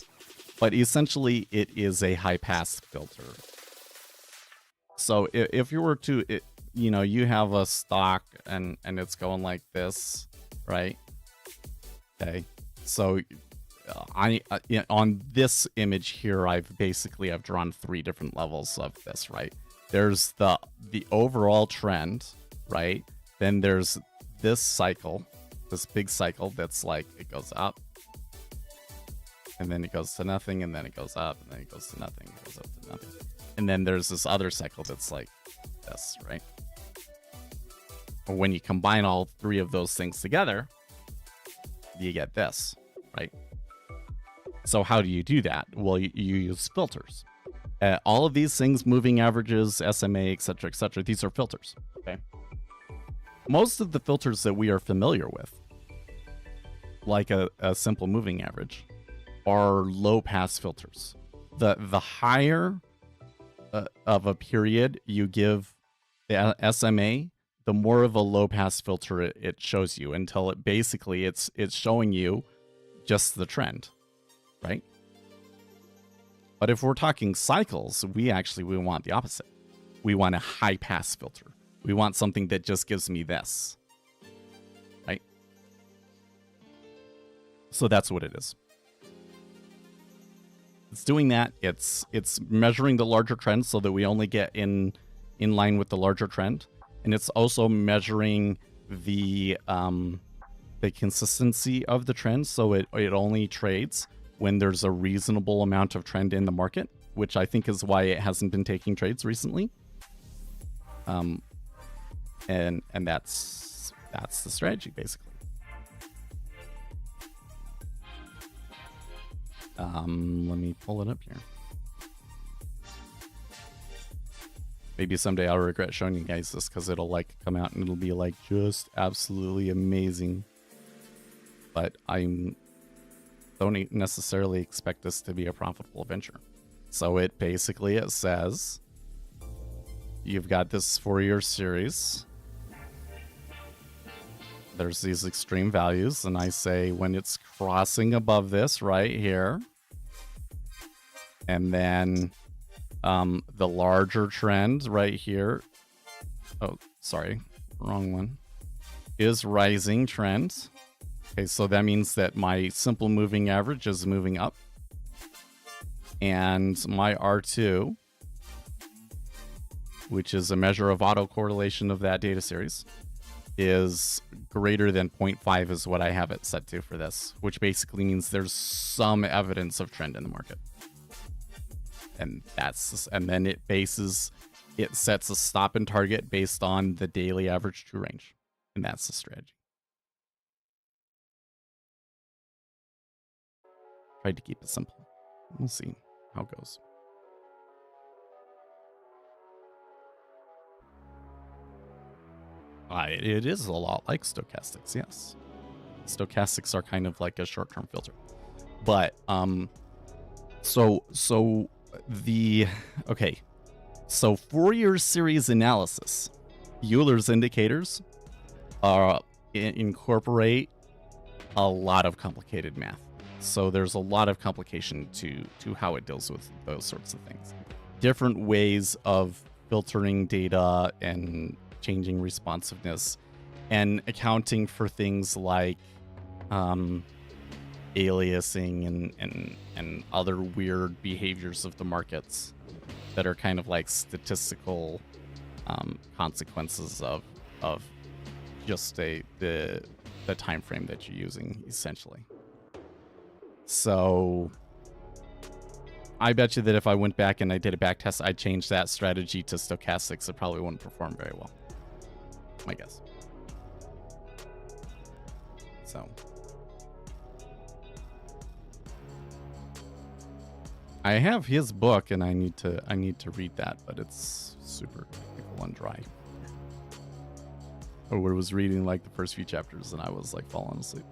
But essentially, it is a high-pass filter. So if you were to, you have a stock and it's going like this, right? Okay. So on this image here, I've drawn 3 different levels of this, right? There's the overall trend, right? Then there's this cycle, this big cycle that's like, it goes up, and then it goes to nothing, and then it goes up, and then it goes to nothing, it goes up to nothing. And then there's this other cycle that's like this, right? When you combine all 3 of those things together, you get this, right? So how do you do that? Well, you use filters. All of these things, moving averages, SMA, etc., these are filters, okay? Most of the filters that we are familiar with, like a simple moving average, are low-pass filters. The higher of a period you give the SMA, the more of a low-pass filter it shows you, until it's showing you just the trend, right? But if we're talking cycles, we want the opposite. We want a high-pass filter. We want something that just gives me this, right? So that's what it is. It's doing that. It's measuring the larger trend so that we only get in line with the larger trend. And it's also measuring the consistency of the trend, so it only trades when there's a reasonable amount of trend in the market, which I think is why it hasn't been taking trades recently. And that's the strategy, basically. Let me pull it up here. Maybe someday I'll regret showing you guys this, because it'll like come out and it'll be like just absolutely amazing. But I don't necessarily expect this to be a profitable venture. So it says you've got this Fourier series. There's these extreme values, and I say when it's crossing above this right here, and then the larger trend right here, oh, sorry, wrong one, is rising trend. Okay, so that means that my simple moving average is moving up, and my R2, which is a measure of autocorrelation of that data series, is greater than 0.5 is what I have it set to for this, which basically means there's some evidence of trend in the market. And then it sets a stop and target based on the daily average true range. And that's the strategy. Tried to keep it simple. We'll see how it goes. It is a lot like stochastics, yes. Stochastics are kind of like a short-term filter. But, so Fourier series analysis, Euler's indicators incorporate a lot of complicated math. So there's a lot of complication to how it deals with those sorts of things. Different ways of filtering data and changing responsiveness and accounting for things like aliasing and other weird behaviors of the markets that are kind of like statistical consequences of just the time frame that you're using, essentially. So I bet you that if I went back and I did a back test, I'd change that strategy to stochastics. It probably wouldn't perform very well, my guess. So I have his book, and I need to read that, but it's super technical and dry. I was reading like the first few chapters, and I was like falling asleep.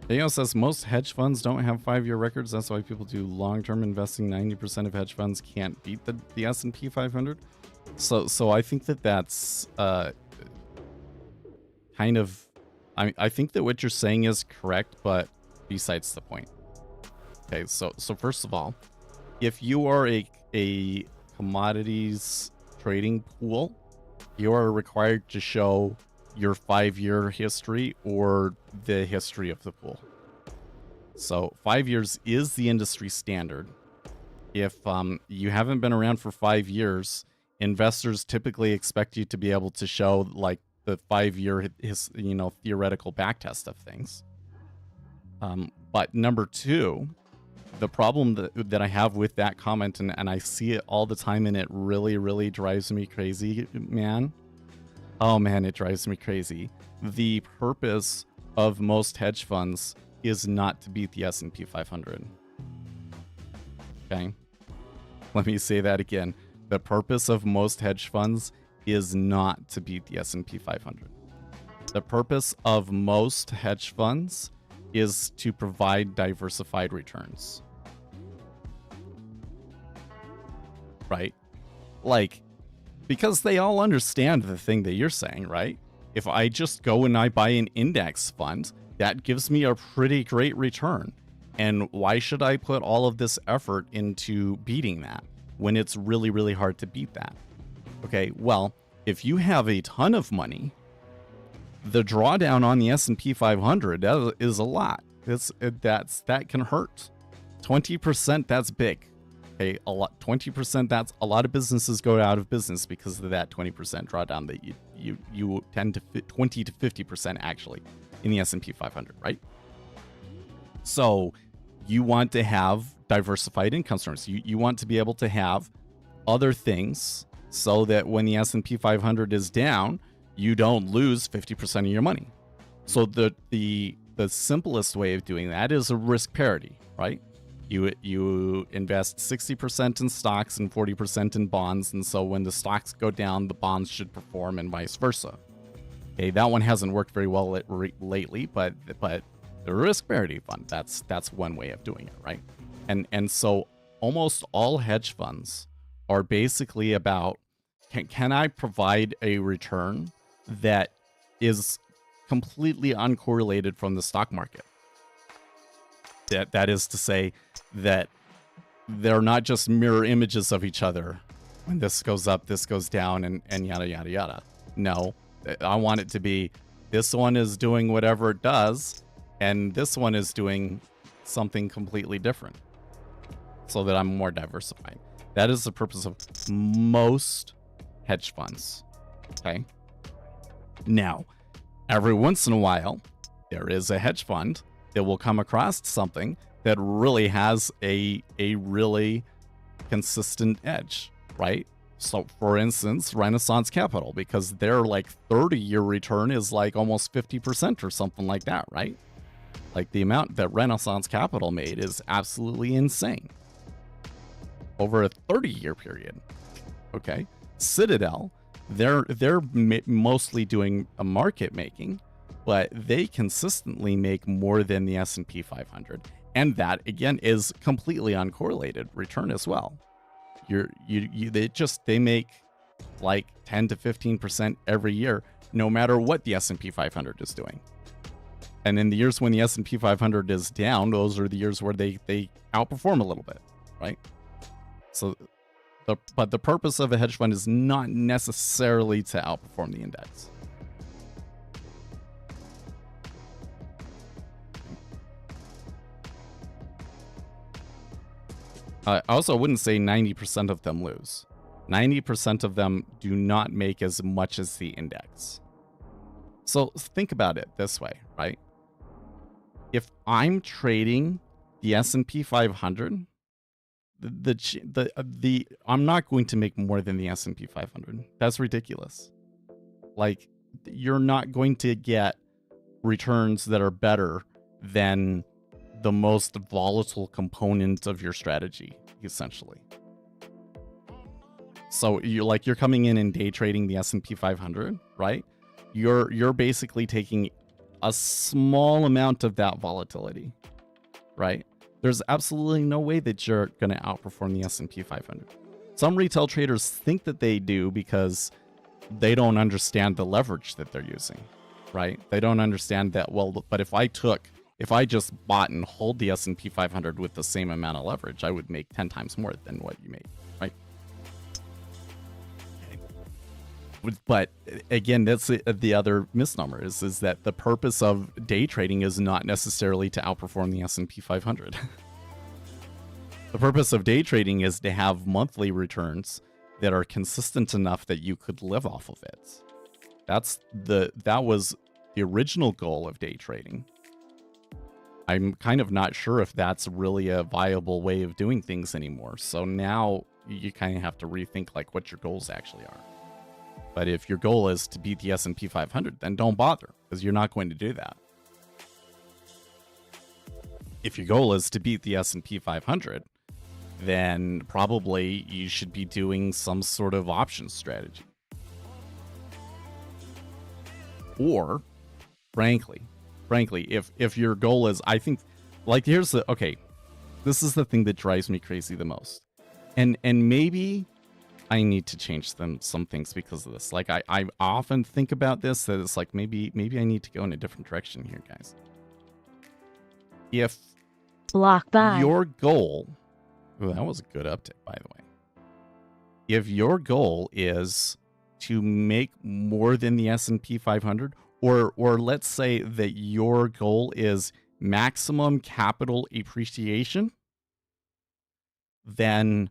Daniel says most hedge funds don't have 5-year records. That's why people do long-term investing. 90% of hedge funds can't beat the S&P 500. So I think that's kind of, I think that what you're saying is correct, but besides the point. Okay, so first of all, if you are a commodities trading pool, you are required to show your 5-year history or the history of the pool. So 5 years is the industry standard. If you haven't been around for 5 years, investors typically expect you to be able to show like the 5-year theoretical backtest of things. But number two, the problem that I have with that comment, and I see it all the time, and it really, really drives me crazy, man. Oh man, it drives me crazy. The purpose of most hedge funds is not to beat the S&P 500. Okay? Let me say that again. The purpose of most hedge funds is not to beat the S&P 500. The purpose of most hedge funds is to provide diversified returns. Right? Like, because they all understand the thing that you're saying, right? If I just go and I buy an index fund, that gives me a pretty great return. And why should I put all of this effort into beating that when it's really, really hard to beat that? Okay, well, if you have a ton of money, the drawdown on the S&P 500 is a lot. That can hurt. 20%, that's big. Okay, a lot. 20%, that's a lot of businesses go out of business because of that 20% drawdown that you tend to fit 20 to 50% actually in the S&P 500, right? So you want to have diversified income streams. You want to be able to have other things so that when the S&P 500 is down, you don't lose 50% of your money. So the simplest way of doing that is a risk parity, right? You invest 60% in stocks and 40% in bonds, and so when the stocks go down, the bonds should perform, and vice versa. Okay, that one hasn't worked very well lately, but the risk parity fund, that's one way of doing it, right? And so almost all hedge funds are basically about, can I provide a return that is completely uncorrelated from the stock market? That is to say that they're not just mirror images of each other. When this goes up, this goes down, and yada, yada, yada. No, I want it to be, this one is doing whatever it does, and this one is doing something completely different, so that I'm more diversified. That is the purpose of most hedge funds. Okay? Now, every once in a while, there is a hedge fund that will come across something that really has a really consistent edge, right? So, for instance, Renaissance Capital, because their like 30-year return is like almost 50% or something like that, right? Like the amount that Renaissance Capital made is absolutely insane over a 30-year period. Okay, Citadel, they're mostly doing a market making, but they consistently make more than the S&P 500, and that again is completely uncorrelated return as well. They make like 10 to 15% every year, no matter what the S&P 500 is doing. And in the years when the S&P 500 is down, those are the years where they outperform a little bit, right? So, but the purpose of a hedge fund is not necessarily to outperform the index. I also wouldn't say 90% of them lose. 90% of them do not make as much as the index. So think about it this way, right? If I'm trading the S&P 500, I'm not going to make more than the S&P 500. That's ridiculous. Like, you're not going to get returns that are better than the most volatile component of your strategy, essentially. So you're coming in and day trading the S&P 500, right? You're basically taking a small amount of that volatility, right? There's absolutely no way that you're going to outperform the S&P 500. Some retail traders think that they do because they don't understand the leverage that they're using, right? They don't understand that, well, but if I just bought and hold the S&P 500 with the same amount of leverage, I would make 10 times more than what you made, right? But again, that's the other misnomer is that the purpose of day trading is not necessarily to outperform the S&P 500. The purpose of day trading is to have monthly returns that are consistent enough that you could live off of it. That was the original goal of day trading. I'm kind of not sure if that's really a viable way of doing things anymore. So now you kind of have to rethink like what your goals actually are. But if your goal is to beat the S&P 500, then don't bother, because you're not going to do that. If your goal is to beat the S&P 500, then probably you should be doing some sort of option strategy. Or, frankly, if your goal is, I think, like, this is the thing that drives me crazy the most. And maybe I need to change some things because of this. Like, I often think about this, that it's like, maybe I need to go in a different direction here, guys. If Block by. your goal, that was a good uptick, by the way. If your goal is to make more than the S&P 500, or let's say that your goal is maximum capital appreciation, then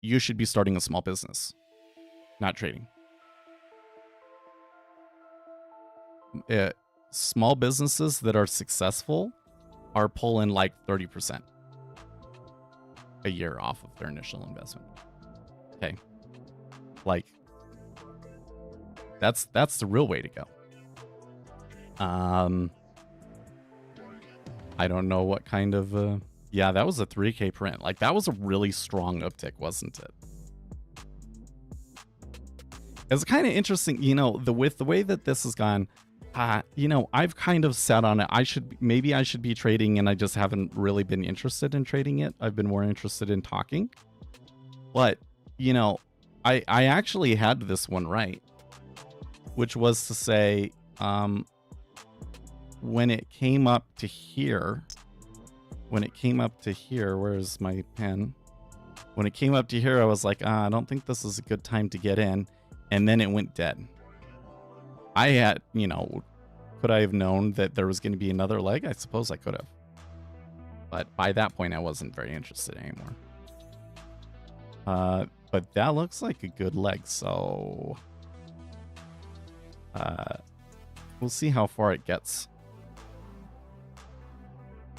you should be starting a small business, not trading. Small businesses that are successful are pulling like 30% a year off of their initial investment. Okay. Like, that's the real way to go. I don't know what kind of yeah, that was a 3K print. Like, that was a really strong uptick, wasn't it? It's kind of interesting, with the way that this has gone. I've kind of sat on it. Maybe I should be trading, and I just haven't really been interested in trading it. I've been more interested in talking. But, I actually had this one right, which was to say, when it came up to here, where's my pen? When it came up to here, I was like, I don't think this is a good time to get in. And then it went dead. I had, could I have known that there was going to be another leg? I suppose I could have. But by that point, I wasn't very interested anymore. But that looks like a good leg, so we'll see how far it gets.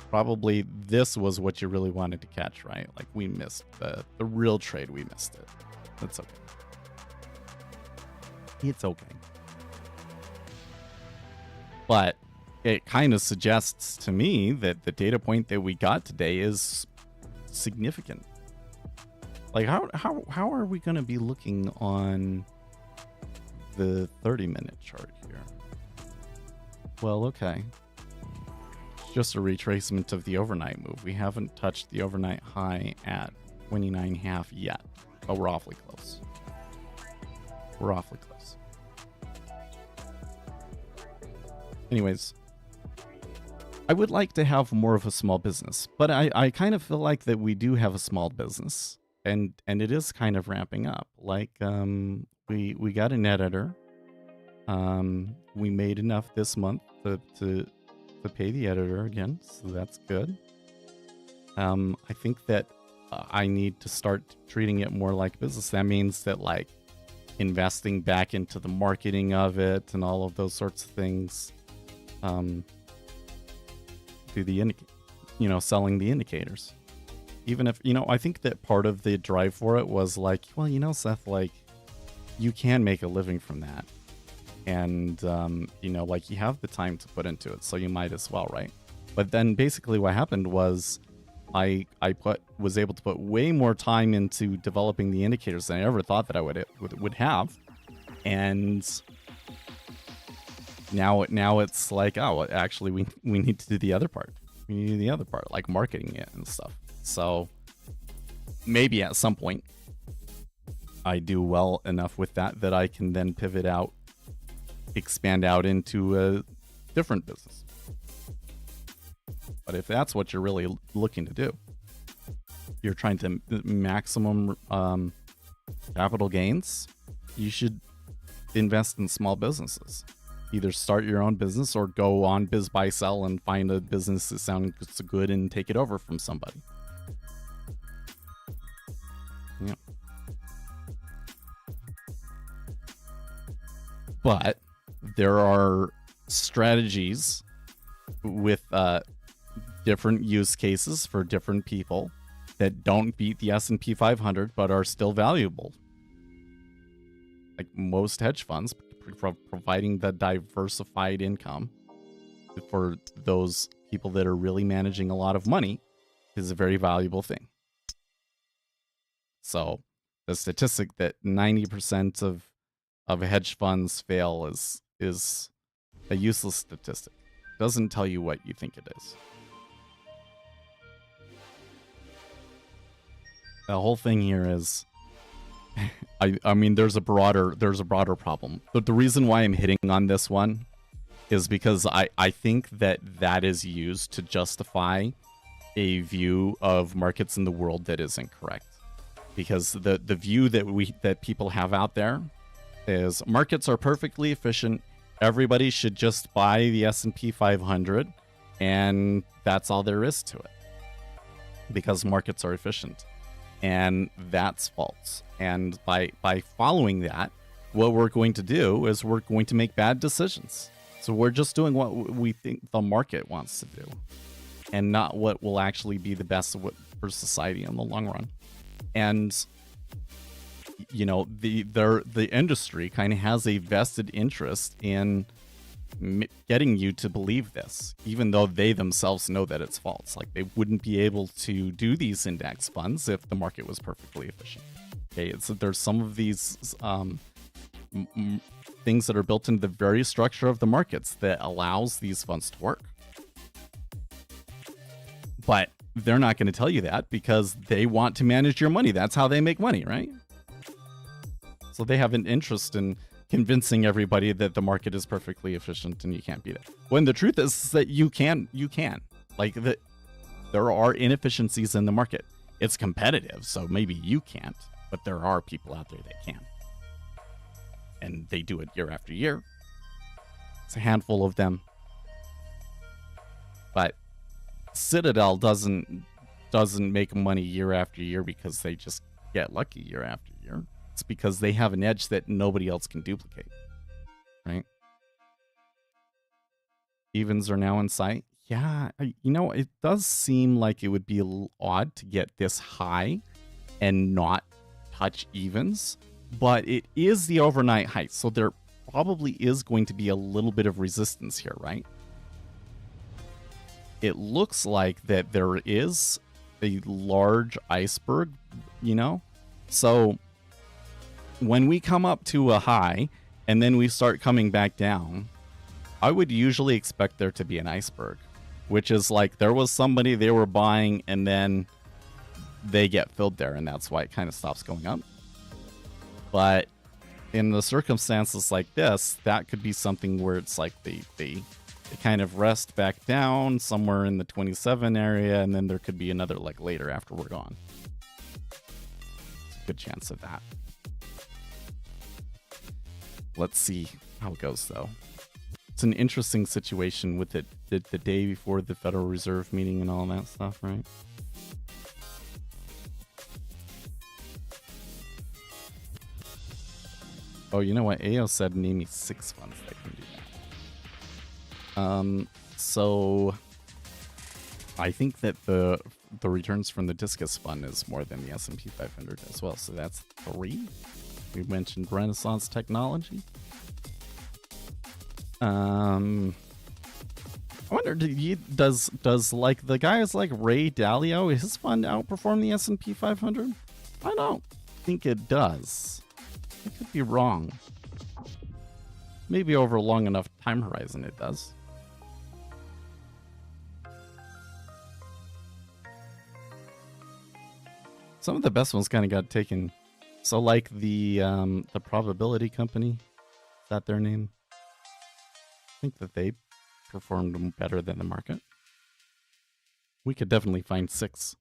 Probably this was what you really wanted to catch, right? Like, we missed the real trade. We missed it. That's okay. It's okay. But it kind of suggests to me that the data point that we got today is significant. Like, how are we going to be looking on the 30-minute chart here? Well, okay. It's just a retracement of the overnight move. We haven't touched the overnight high at 29.5 yet, but we're awfully close. We're awfully close. Anyways, I would like to have more of a small business, but I kind of feel like that we do have a small business, and it is kind of ramping up. Like, we got an editor. We made enough this month to pay the editor again, so that's good. I think that I need to start treating it more like business. That means that, like, investing back into the marketing of it and all of those sorts of things. Do the selling the indicators. Even if, I think that part of the drive for it was like, well, Seth, like, you can make a living from that. And, like you have the time to put into it, so you might as well, right? But then basically what happened was I was able to put way more time into developing the indicators than I ever thought that I would have. And now it's like, oh, actually we need to do the other part. We need to do the other part, like marketing it and stuff. So maybe at some point I do well enough with that I can then pivot out, expand out into a different business. But if that's what you're really looking to do, you're trying to maximum capital gains, you should invest in small businesses. Either start your own business or go on biz buy sell and find a business that sounds good and take it over from somebody. Yeah. But there are strategies with different use cases for different people that don't beat the S&P 500 but are still valuable. Like most hedge funds, providing the diversified income for those people that are really managing a lot of money is a very valuable thing. So the statistic that 90% of hedge funds fail is a useless statistic. It doesn't tell you what you think it is. The whole thing here is, I mean, there's a broader problem. But the reason why I'm hitting on this one is because I think that is used to justify a view of markets in the world that is incorrect. Because the view that people have out there is markets are perfectly efficient. Everybody should just buy the S&P 500, and that's all there is to it. Because markets are efficient. And that's false. And by following that, what we're going to do is we're going to make bad decisions. So we're just doing what we think the market wants to do, and not what will actually be the best for society in the long run. And the industry kind of has a vested interest in getting you to believe this, even though they themselves know that it's false. Like, they wouldn't be able to do these index funds if the market was perfectly efficient. Okay, so there's some of these things that are built into the very structure of the markets that allows these funds to work. But they're not going to tell you that because they want to manage your money. That's how they make money, right? So they have an interest in convincing everybody that the market is perfectly efficient and you can't beat it. When the truth is that you can. Like, there are inefficiencies in the market. It's competitive, so maybe you can't, but there are people out there that can. And they do it year after year. It's a handful of them. But Citadel doesn't make money year after year because they just get lucky year after year. It's because they have an edge that nobody else can duplicate, right? Evens are now in sight. Yeah, it does seem like it would be a little odd to get this high and not touch evens, but it is the overnight high, so there probably is going to be a little bit of resistance here, right? It looks like that there is a large iceberg, so when we come up to a high and then we start coming back down, I would usually expect there to be an iceberg, which is like there was somebody they were buying and then they get filled there, and that's why it kind of stops going up. But in the circumstances like this, that could be something where it's like they kind of rest back down somewhere in the 27 area, and then there could be another like later after we're gone. It's a good chance of that. Let's see how it goes, though. It's an interesting situation with it the day before the Federal Reserve meeting and all that stuff, right? Oh, you know what? AO said name me 6 funds that can do that. So I think that the returns from the Discus fund is more than the S&P 500 as well. So that's 3. We mentioned Renaissance Technology. I wonder, does like the guys like Ray Dalio, his fund outperform the S&P 500? I don't think it does. I could be wrong. Maybe over a long enough time horizon it does. Some of the best ones kind of got taken. So like the probability company, is that their name? I think that they performed better than the market. We could definitely find 6,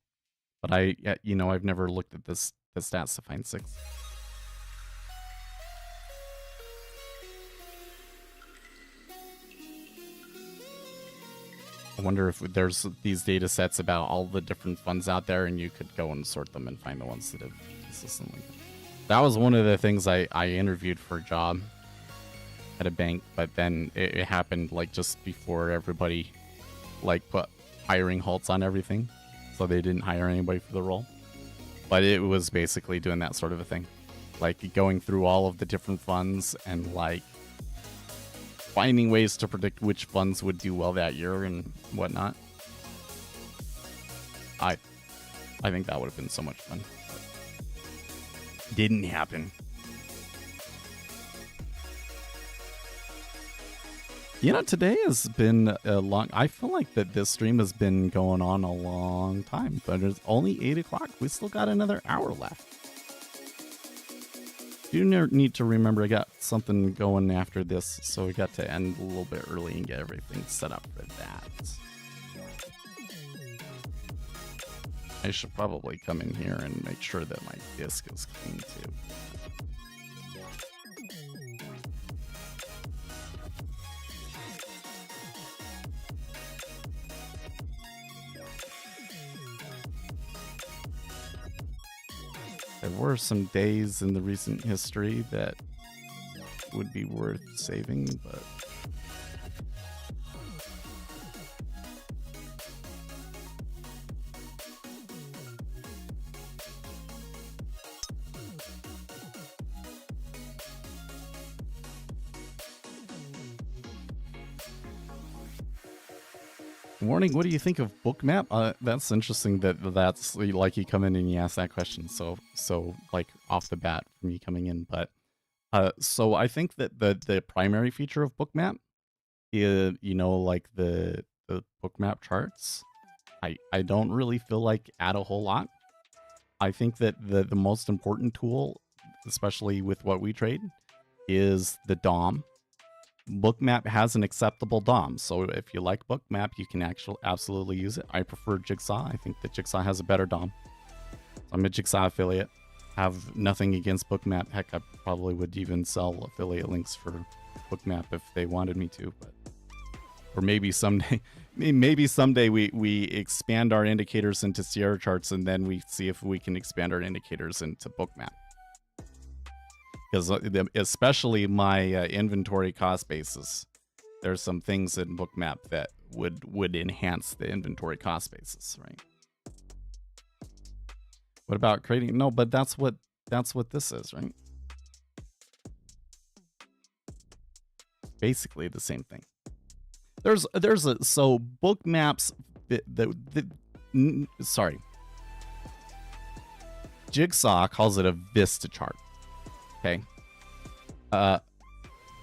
but I've never looked at the stats to find 6. I wonder if there's these data sets about all the different funds out there, and you could go and sort them and find the ones that have consistently. That was one of the things I interviewed for a job at a bank, but then it happened like just before everybody like put hiring halts on everything, so they didn't hire anybody for the role. But it was basically doing that sort of a thing, like going through all of the different funds and like finding ways to predict which funds would do well that year and whatnot. I think that would have been so much fun. Didn't happen. Today has been a long... I feel like that this stream has been going on a long time, but it's only 8 o'clock. We still got another hour left. You need to remember I got something going after this, so we got to end a little bit early and get everything set up for that. I should probably come in here and make sure that my disk is clean too. There were some days in the recent history that would be worth saving, but... Warning, what do you think of Bookmap? That's interesting that's like you come in and you ask that question. So like off the bat from you coming in, but so I think that the primary feature of Bookmap is, like the Bookmap charts. I don't really feel like add a whole lot. I think that the most important tool, especially with what we trade, is the DOM. Bookmap has an acceptable DOM, so if you like Bookmap, you can absolutely use it. I prefer Jigsaw. I think that Jigsaw has a better DOM. I'm a Jigsaw affiliate. Have nothing against Bookmap. Heck, I probably would even sell affiliate links for Bookmap if they wanted me to. But or maybe someday, we expand our indicators into Sierra charts, and then we see if we can expand our indicators into Bookmap. Because especially my inventory cost basis, there's some things in Bookmap that would enhance the inventory cost basis, right? What about creating? No, but that's what this is, right? Basically the same thing. There's a so Bookmap's sorry. Jigsaw calls it a Vista chart. Okay. The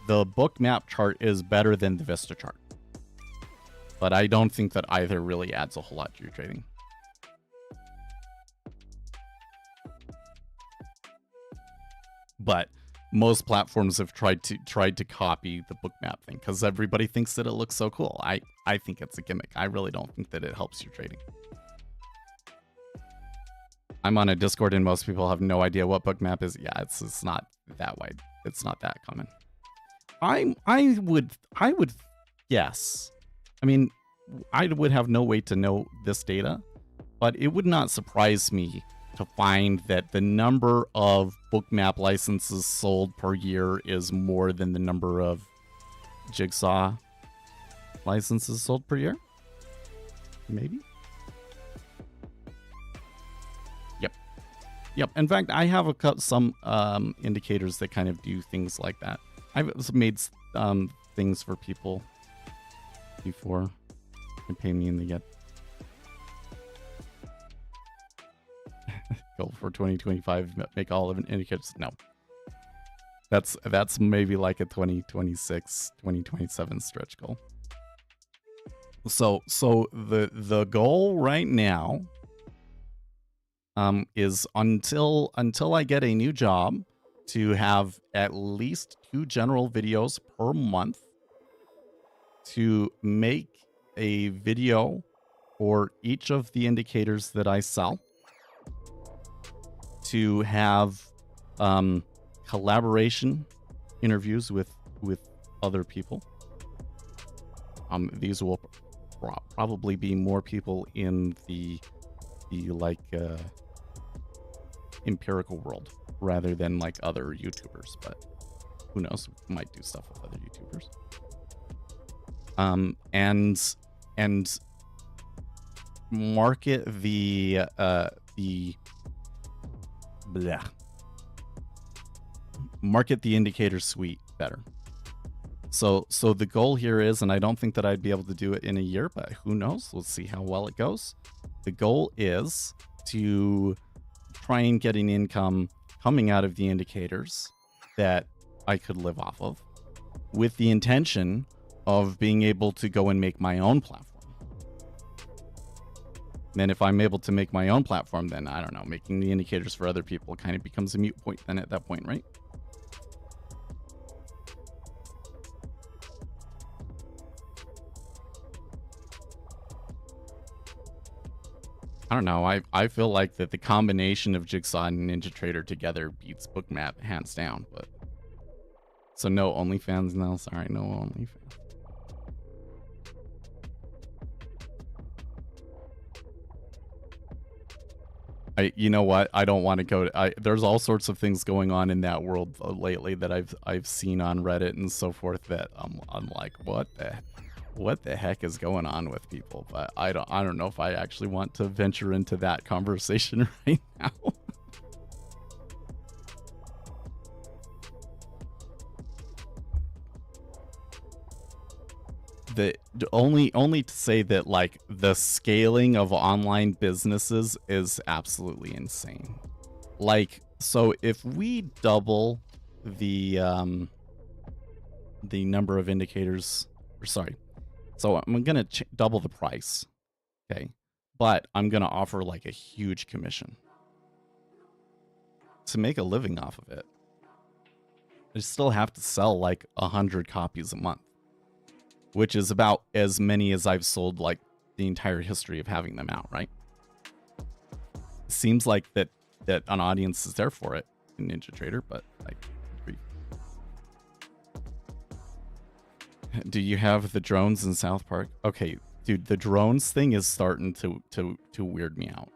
Bookmap chart is better than the Vista chart. But I don't think that either really adds a whole lot to your trading. But most platforms have tried to copy the Bookmap thing because everybody thinks that it looks so cool. I think it's a gimmick. I really don't think that it helps your trading. I'm on a Discord and most people have no idea what Bookmap is. Yeah, it's not that wide. It's not that common. I would guess. I mean, I would have no way to know this data, but it would not surprise me to find that the number of Bookmap licenses sold per year is more than the number of Jigsaw licenses sold per year. Maybe. Yep. In fact, I have some indicators that kind of do things like that. I've made things for people before they pay me and they get goal for 2025, make all of an indicators. No. That's maybe like a 2026, 2027 stretch goal. So the goal right now is until I get a new job to have at least 2 general videos per month, to make a video for each of the indicators that I sell, to have collaboration interviews with other people. These will probably be more people in the like empirical world rather than like other YouTubers, but who knows, we might do stuff with other YouTubers. And market the market the indicator suite better. So the goal here is, and I don't think that I'd be able to do it in a year, but who knows? We'll see how well it goes. The goal is to try and get an income coming out of the indicators that I could live off of, with the intention of being able to go and make my own platform. Then if I'm able to make my own platform, then I don't know, making the indicators for other people kind of becomes a moot point then at that point, right? I don't know. I feel like that the combination of Jigsaw and NinjaTrader together beats Bookmap hands down. But so no OnlyFans now. Sorry, no OnlyFans. You know what? I don't want to go to. There's all sorts of things going on in that world lately that I've seen on Reddit and so forth that I'm like, what the heck is going on with people? But I don't know if I actually want to venture into that conversation right now. Only to say that like the scaling of online businesses is absolutely insane. Like, so if we double the number of indicators, or sorry, so I'm gonna double the price, okay, but I'm gonna offer like a huge commission to make a living off of it. I still have to sell like 100 copies a month, which is about as many as I've sold like the entire history of having them out, right? Seems like that an audience is there for it in NinjaTrader, but like, do you have the drones in South Park? Okay, dude, the drones thing is starting to weird me out.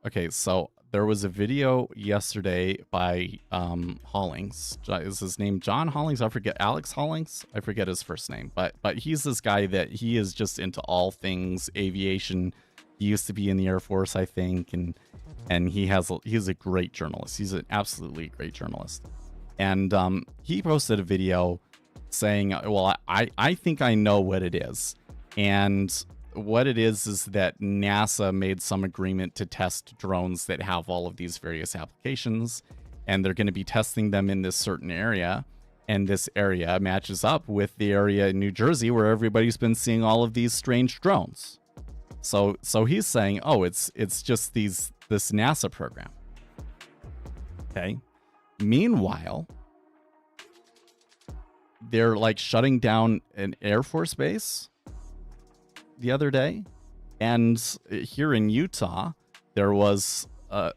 Okay, so there was a video yesterday by Hollings. Is his name John Hollings? I forget. Alex Hollings? I forget his first name. But he's this guy that he is just into all things aviation. He used to be in the Air Force, I think, and he's a great journalist. He's an absolutely great journalist. And he posted a video saying, well, I think I know what it is. And what it is that NASA made some agreement to test drones that have all of these various applications, and they're going to be testing them in this certain area, and this area matches up with the area in New Jersey where everybody's been seeing all of these strange drones. So he's saying, oh, it's just this NASA program. Okay. Meanwhile, they're like shutting down an Air Force base the other day, and here in Utah there was a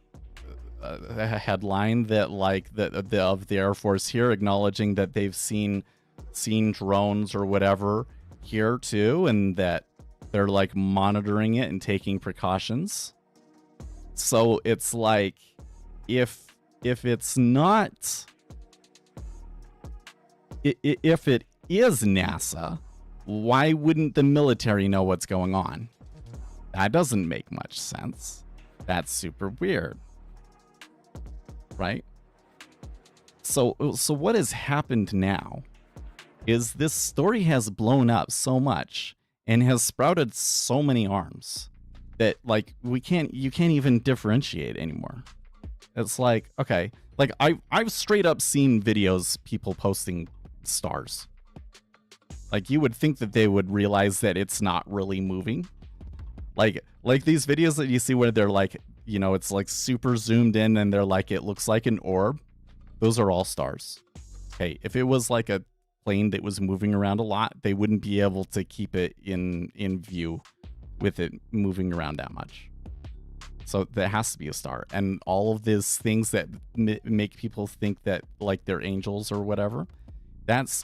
headline that like of the Air Force here acknowledging that they've seen drones or whatever here too, and that they're like monitoring it and taking precautions. So it's like, if it's not, if it is NASA, why wouldn't the military know what's going on? That doesn't make much sense. That's super weird, right? So what has happened now is this story has blown up so much and has sprouted so many arms that like you can't even differentiate anymore. It's like, okay, like I've straight up seen videos, people posting stars. Like you would think that they would realize that it's not really moving. Like these videos that you see where they're like, you know, it's like super zoomed in and they're like, it looks like an orb. Those are all stars. Okay, if it was like a plane that was moving around a lot, they wouldn't be able to keep it in view with it moving around that much. So there has to be a star. And all of these things that make people think that like they're angels or whatever,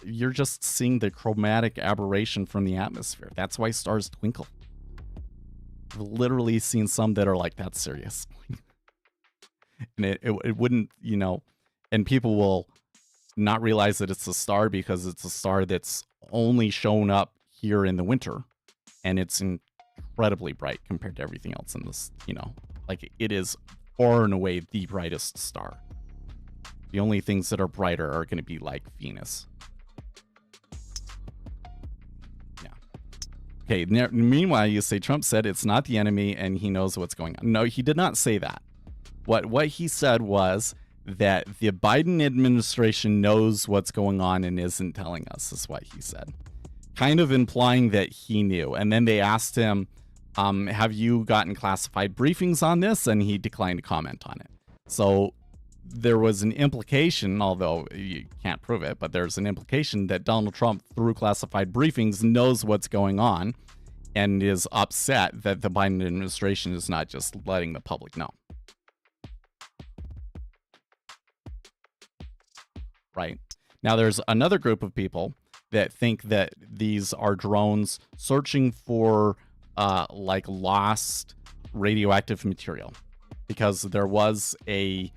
you're just seeing the chromatic aberration from the atmosphere. That's why stars twinkle. I've literally seen some that are like, that's serious. And it wouldn't, you know, and people will not realize that it's a star because it's a star that's only shown up here in the winter. And it's incredibly bright compared to everything else in this, you know, like it is far and away the brightest star. The only things that are brighter are going to be like Venus. Yeah. Okay. Meanwhile, you say Trump said it's not the enemy and he knows what's going on. No, he did not say that. What he said was that the Biden administration knows what's going on and isn't telling us, is what he said. Kind of implying that he knew. And then they asked him, have you gotten classified briefings on this? And he declined to comment on it. So there was an implication, although you can't prove it, but there's an implication that Donald Trump, through classified briefings, knows what's going on and is upset that the Biden administration is not just letting the public know. Right. Now, there's another group of people that think that these are drones searching for like lost radioactive material, because there was a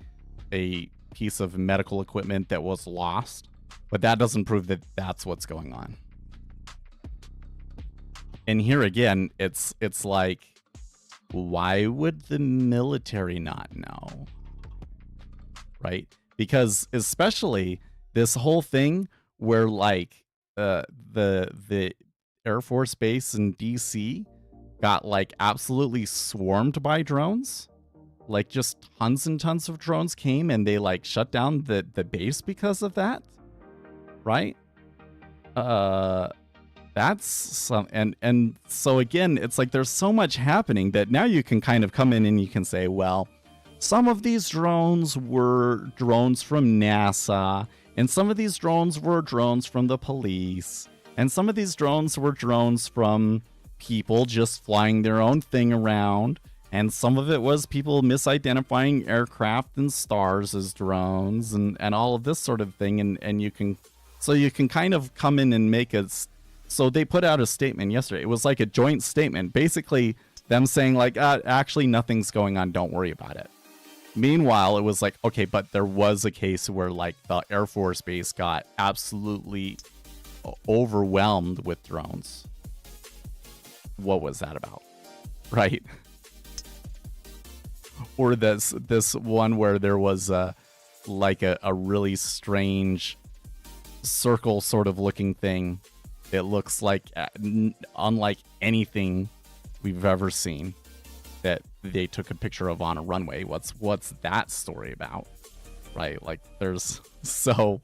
piece of medical equipment that was lost, but that doesn't prove that that's what's going on. And here again, it's like, why would the military not know? Right? Because especially this whole thing where like the Air Force Base in DC got like absolutely swarmed by drones. Like just tons and tons of drones came and they like shut down the base because of that. Right? That's some, and so again, it's like there's so much happening that now you can kind of come in and you can say, well, some of these drones were drones from NASA, and some of these drones were drones from the police, and some of these drones were drones from people just flying their own thing around, and some of it was people misidentifying aircraft and stars as drones, and all of this sort of thing, and you can kind of come in and make a. So they put out a statement yesterday. It was like a joint statement, basically them saying like, actually nothing's going on, don't worry about it. Meanwhile, it was like, okay, but there was a case where like the Air Force Base got absolutely overwhelmed with drones. What was that about? Right? Or this one where there was like a really strange circle sort of looking thing. It looks like unlike anything we've ever seen that they took a picture of on a runway. What's that story about? Right? Like there's, so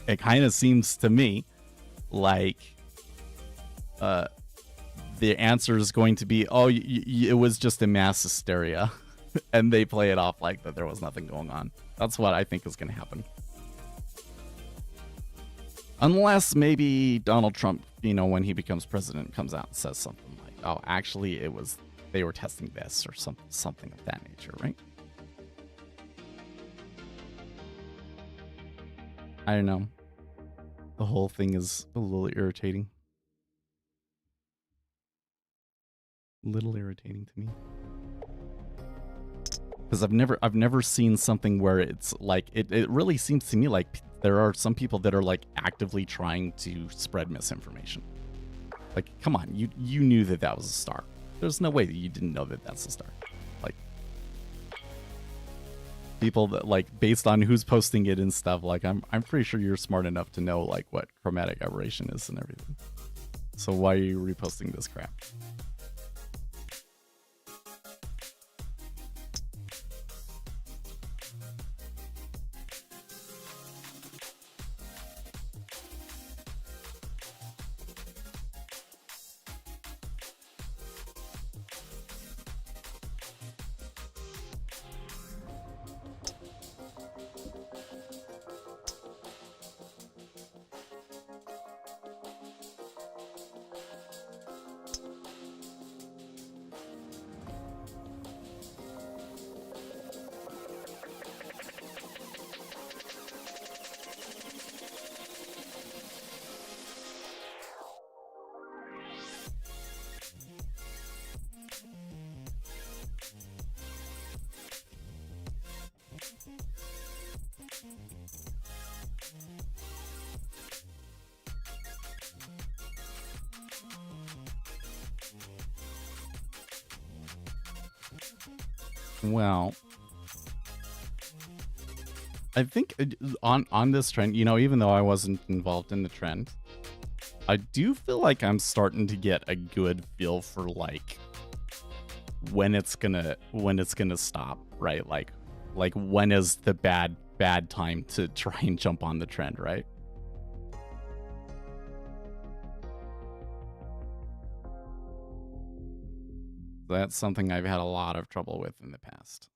it kind of seems to me like the answer is going to be, oh, it was just a mass hysteria. And they play it off like that there was nothing going on. That's what I think is going to happen. Unless maybe Donald Trump, you know, when he becomes president, comes out and says something like, oh, actually, they were testing this or something of that nature, right? I don't know. The whole thing is a little irritating. Little irritating to me. Because I've never seen something where it's like, it really seems to me like there are some people that are like actively trying to spread misinformation. Like, come on, you knew that was a star. There's no way that you didn't know that that's a star. Like, people that like based on who's posting it and stuff. Like I'm pretty sure you're smart enough to know like what chromatic aberration is and everything. So why are you reposting this crap? Well, I think on this trend, you know, even though I wasn't involved in the trend, I do feel like I'm starting to get a good feel for like when it's gonna stop, right? Like when is the bad time to try and jump on the trend, right? That's something I've had a lot of trouble with in the past.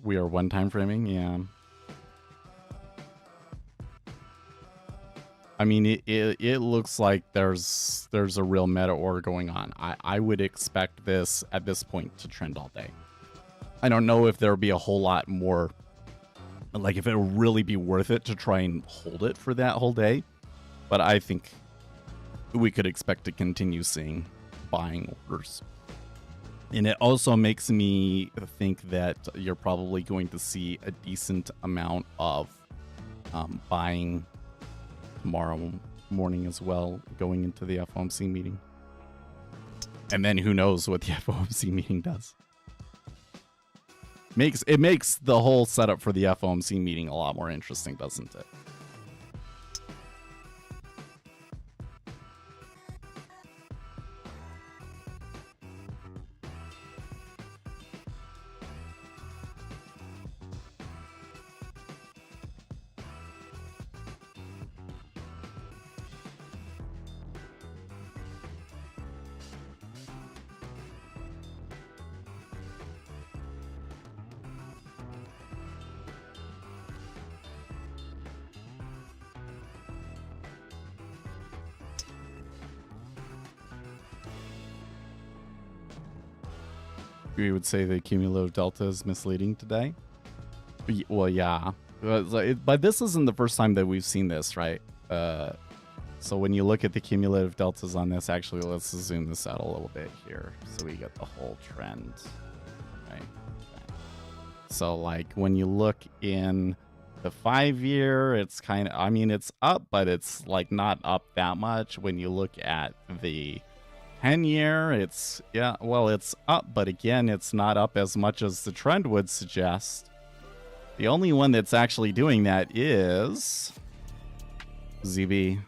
We are one time framing, yeah. I mean, it looks like there's a real meta order going on. I would expect this at this point to trend all day. I don't know if there'll be a whole lot more, like if it'll really be worth it to try and hold it for that whole day. But I think we could expect to continue seeing buying orders. And it also makes me think that you're probably going to see a decent amount of buying tomorrow morning as well, going into the FOMC meeting. And then who knows what the FOMC meeting does. It makes the whole setup for the FOMC meeting a lot more interesting, doesn't it? We would say the cumulative delta is misleading today. Well, yeah, but this isn't the first time that we've seen this, right? So when you look at the cumulative deltas on this, actually, let's zoom this out a little bit here so we get the whole trend, right? Okay. So like when you look in the 5-year, it's kind of, I mean, it's up, but it's like not up that much. When you look at the 10-year, it's, yeah, well, it's up, but again, it's not up as much as the trend would suggest. The only one that's actually doing that is ZB.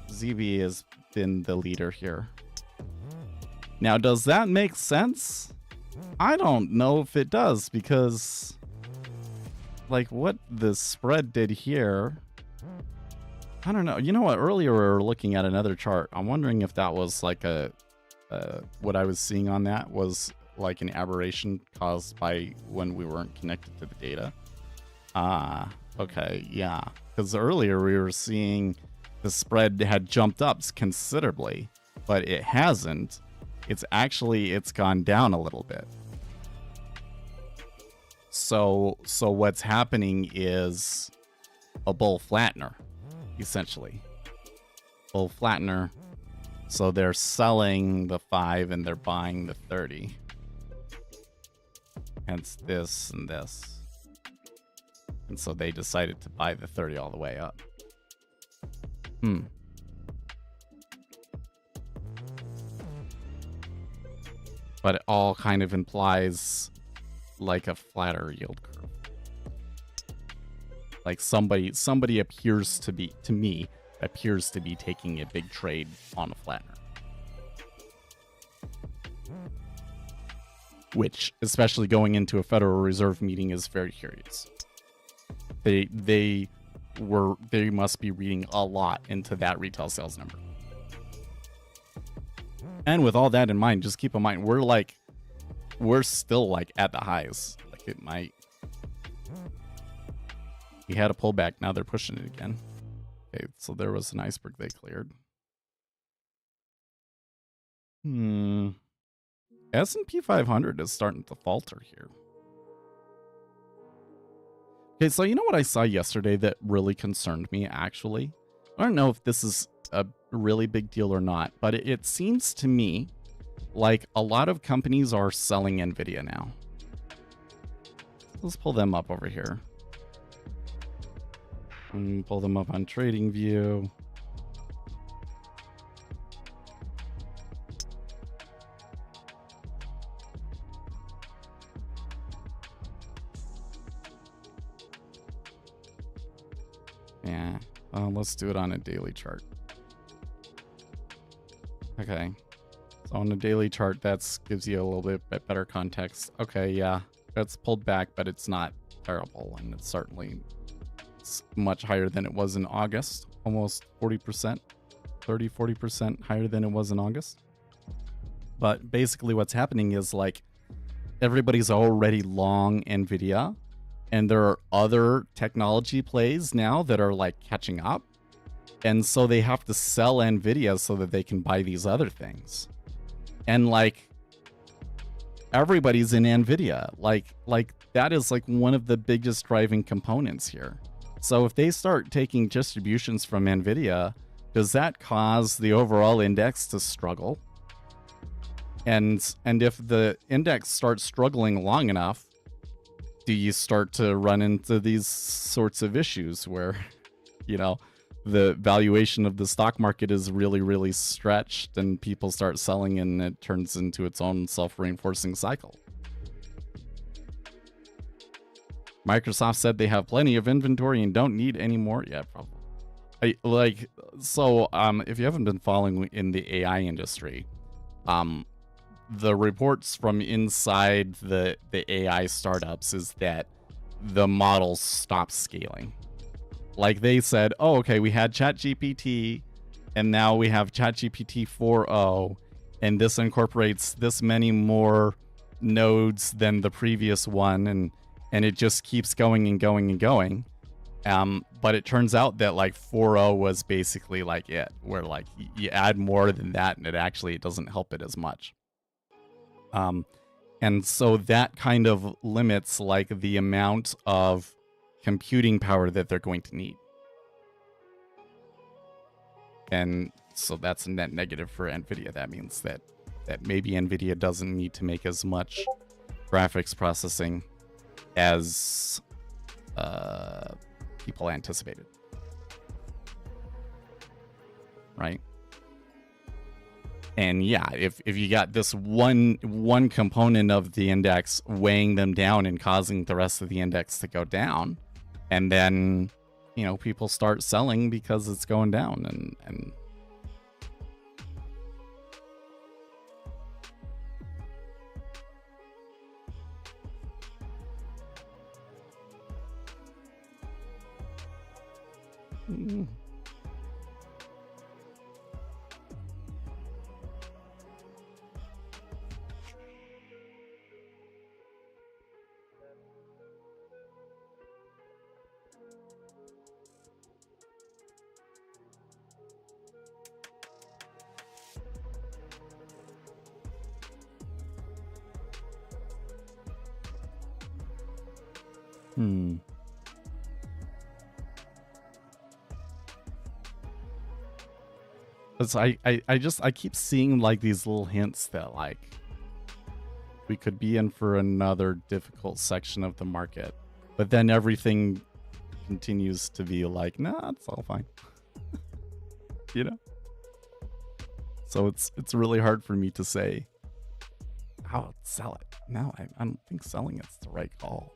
ZB has been the leader here. Now, does that make sense? I don't know if it does, because like what the spread did here, I don't know. You know what? Earlier we were looking at another chart. I'm wondering if that was like what I was seeing on that was like an aberration caused by when we weren't connected to the data. Ah, okay, yeah. Because earlier we were seeing the spread had jumped up considerably, but it hasn't. It's gone down a little bit. So what's happening is a bull flattener. Essentially, bull flattener. So they're selling the 5 and they're buying the 30. Hence this and this. And so they decided to buy the 30 all the way up. but it all kind of implies like a flatter yield curve. Like somebody appears to be, to me, appears to be taking a big trade on a flattener. Which, especially going into a Federal Reserve meeting, is very curious. They must be reading a lot into that retail sales number. And with all that in mind, just keep in mind, we're still like at the highs. Like it might. We had a pullback, now they're pushing it again. Okay, so there was an iceberg they cleared. S&P 500 is starting to falter here. Okay, so you know what I saw yesterday that really concerned me, actually? I don't know if this is a really big deal or not, but it seems to me like a lot of companies are selling NVIDIA now. Let's pull them up over here. And pull them up on TradingView. Yeah, let's do it on a daily chart. Okay, so on a daily chart, that gives you a little bit better context. Okay, yeah, that's pulled back, but it's not terrible, and it's certainly much higher than it was in August, almost 40%, 30-40% higher than it was in August. But basically what's happening is like everybody's already long NVIDIA, and there are other technology plays now that are like catching up. And so they have to sell NVIDIA so that they can buy these other things. And like everybody's in NVIDIA. Like that is like one of the biggest driving components here. So if they start taking distributions from NVIDIA, does that cause the overall index to struggle? And if the index starts struggling long enough, do you start to run into these sorts of issues where, you know, the valuation of the stock market is really, really stretched and people start selling and it turns into its own self-reinforcing cycle? Microsoft said they have plenty of inventory and don't need any more. Yeah, probably. If you haven't been following in the AI industry, the reports from inside the AI startups is that the models stop scaling. Like they said, oh, okay, we had ChatGPT and now we have ChatGPT 4.0 and this incorporates this many more nodes than the previous one, and it just keeps going and going and going. But it turns out that like 4.0 was basically like it, where like you add more than that and it doesn't help it as much. And so that kind of limits like the amount of computing power that they're going to need. And so that's a net negative for NVIDIA. That means that maybe NVIDIA doesn't need to make as much graphics processing as people anticipated. Right? And yeah, if you got this one component of the index weighing them down and causing the rest of the index to go down, and then, you know, people start selling because it's going down and It's, I keep seeing like these little hints that like we could be in for another difficult section of the market, but then everything continues to be like, nah, it's all fine. You know? So it's really hard for me to say I'll sell it. No, I don't think selling it's the right call.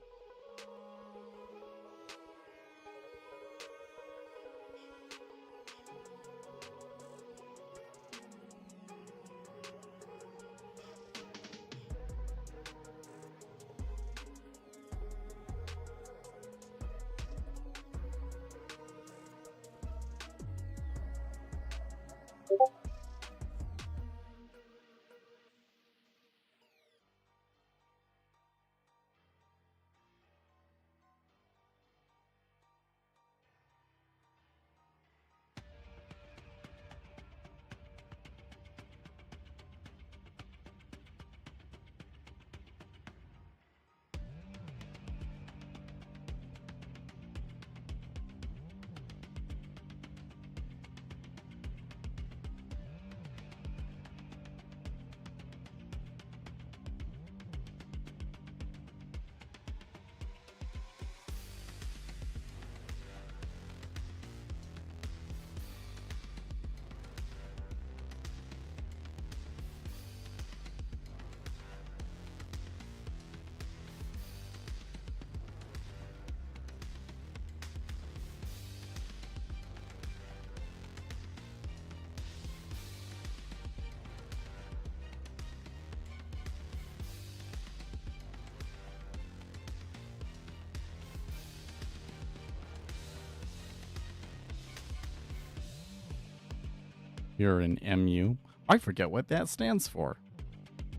You're an MU. I forget what that stands for.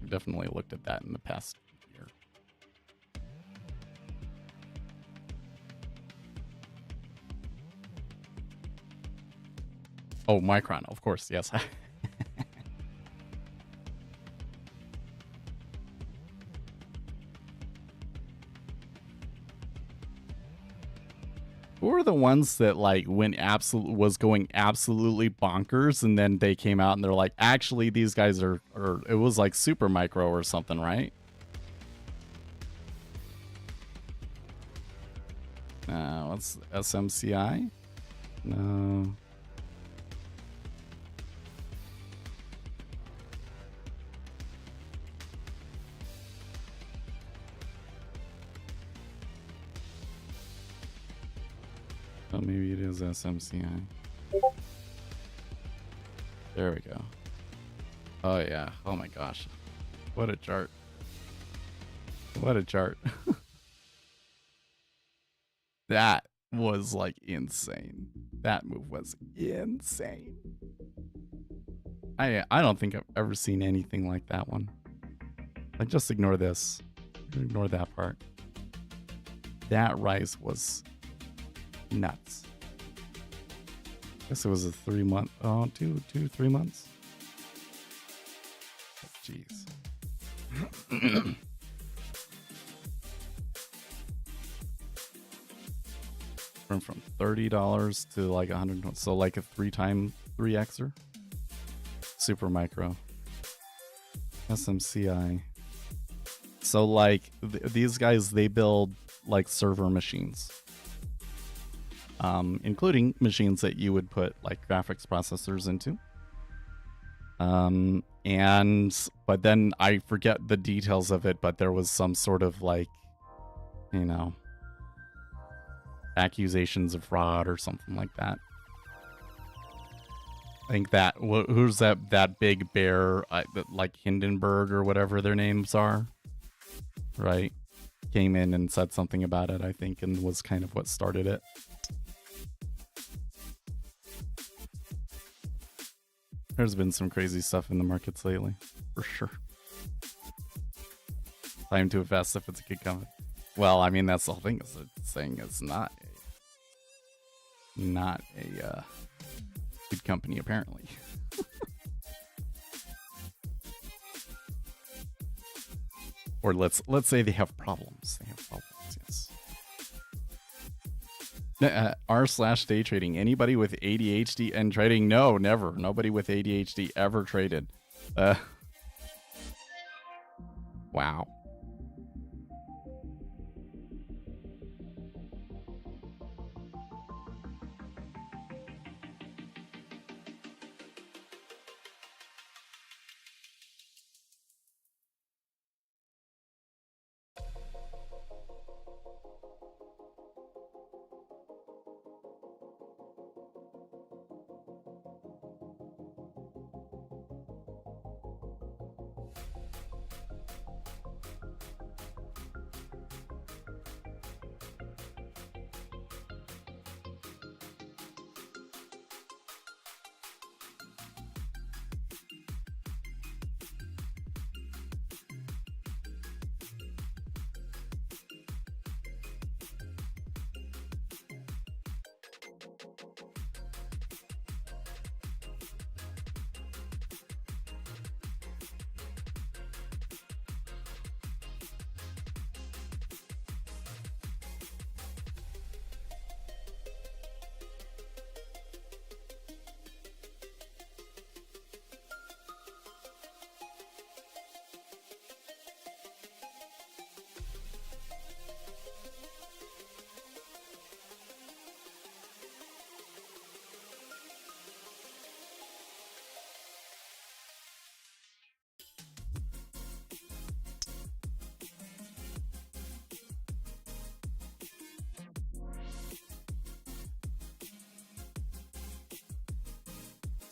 I've definitely looked at that in the past year. Oh, micron, of course, yes. Who were the ones that like was going absolutely bonkers, and then they came out and they're like, actually, these guys are, or it was like Super Micro or something, right? What's SMCI? No. Oh, maybe it is SMCI. There we go. Oh yeah. Oh my gosh. What a chart. What a chart. That was like insane. That move was insane. I don't think I've ever seen anything like that one. Like, just ignore this. Ignore that part. That rise was nuts. Guess it was a 3 month. Oh, 3 months. Jeez. From $30 to like 100. So like a 3xer. Super Micro. SMCI. So like these guys, they build like server machines. Including machines that you would put like graphics processors into. But then I forget the details of it, but there was some sort of like, you know, accusations of fraud or something like that. I think that, who's that big bear, like Hindenburg or whatever their names are, right? Came in and said something about it, I think, and was kind of what started it. There's been some crazy stuff in the markets lately, for sure. Time to invest if it's a good company. Well, I mean, that's the whole thing. Is it's saying it's not a good company, apparently. Or let's say they have problems. They have problems, yes. R/day trading. Anybody with ADHD and trading? No, never. Nobody with ADHD ever traded. Wow.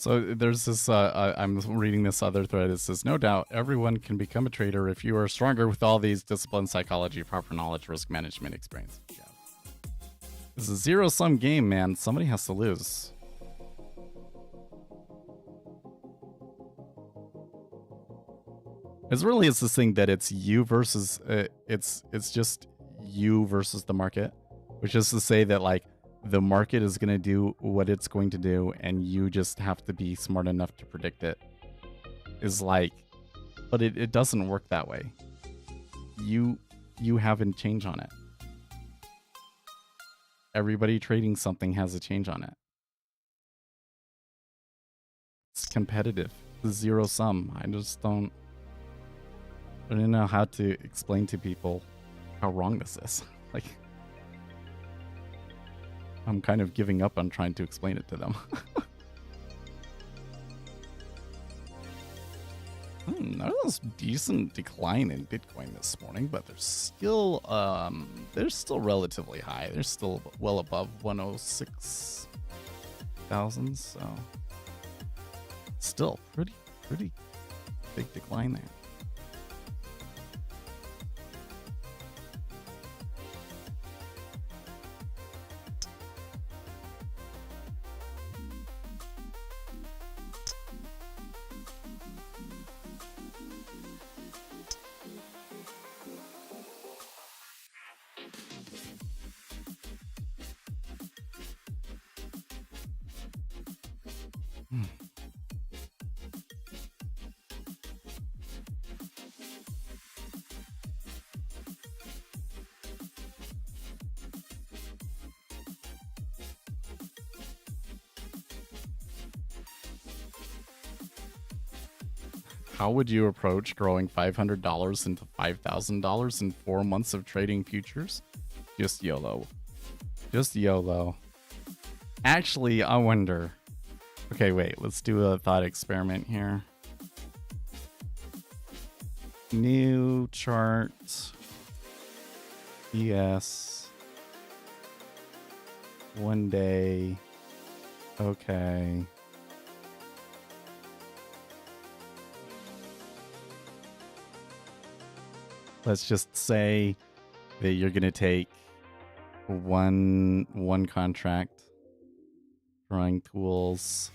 So there's this, I'm reading this other thread. It says, no doubt everyone can become a trader if you are stronger with all these disciplines, psychology, proper knowledge, risk management, experience. Yeah. This is a zero-sum game, man. Somebody has to lose. It's really, it's this thing that it's you versus, it's just you versus the market, which is to say that like the market is going to do what it's going to do and you just have to be smart enough to predict it. Is like, but it doesn't work that way. You have a change on it. Everybody trading something has a change on it. It's competitive. It's zero sum. I don't know how to explain to people how wrong this is. Like, I'm kind of giving up on trying to explain it to them. That was a decent decline in Bitcoin this morning, but they're still relatively high. They're still well above 106,000, so still pretty big decline there. How would you approach growing $500 into $5,000 in 4 months of trading futures? Just YOLO. Just YOLO. Actually, I wonder. Okay, wait. Let's do a thought experiment here. New chart. Yes. 1 day. Okay. Let's just say that you're going to take one contract, drawing tools,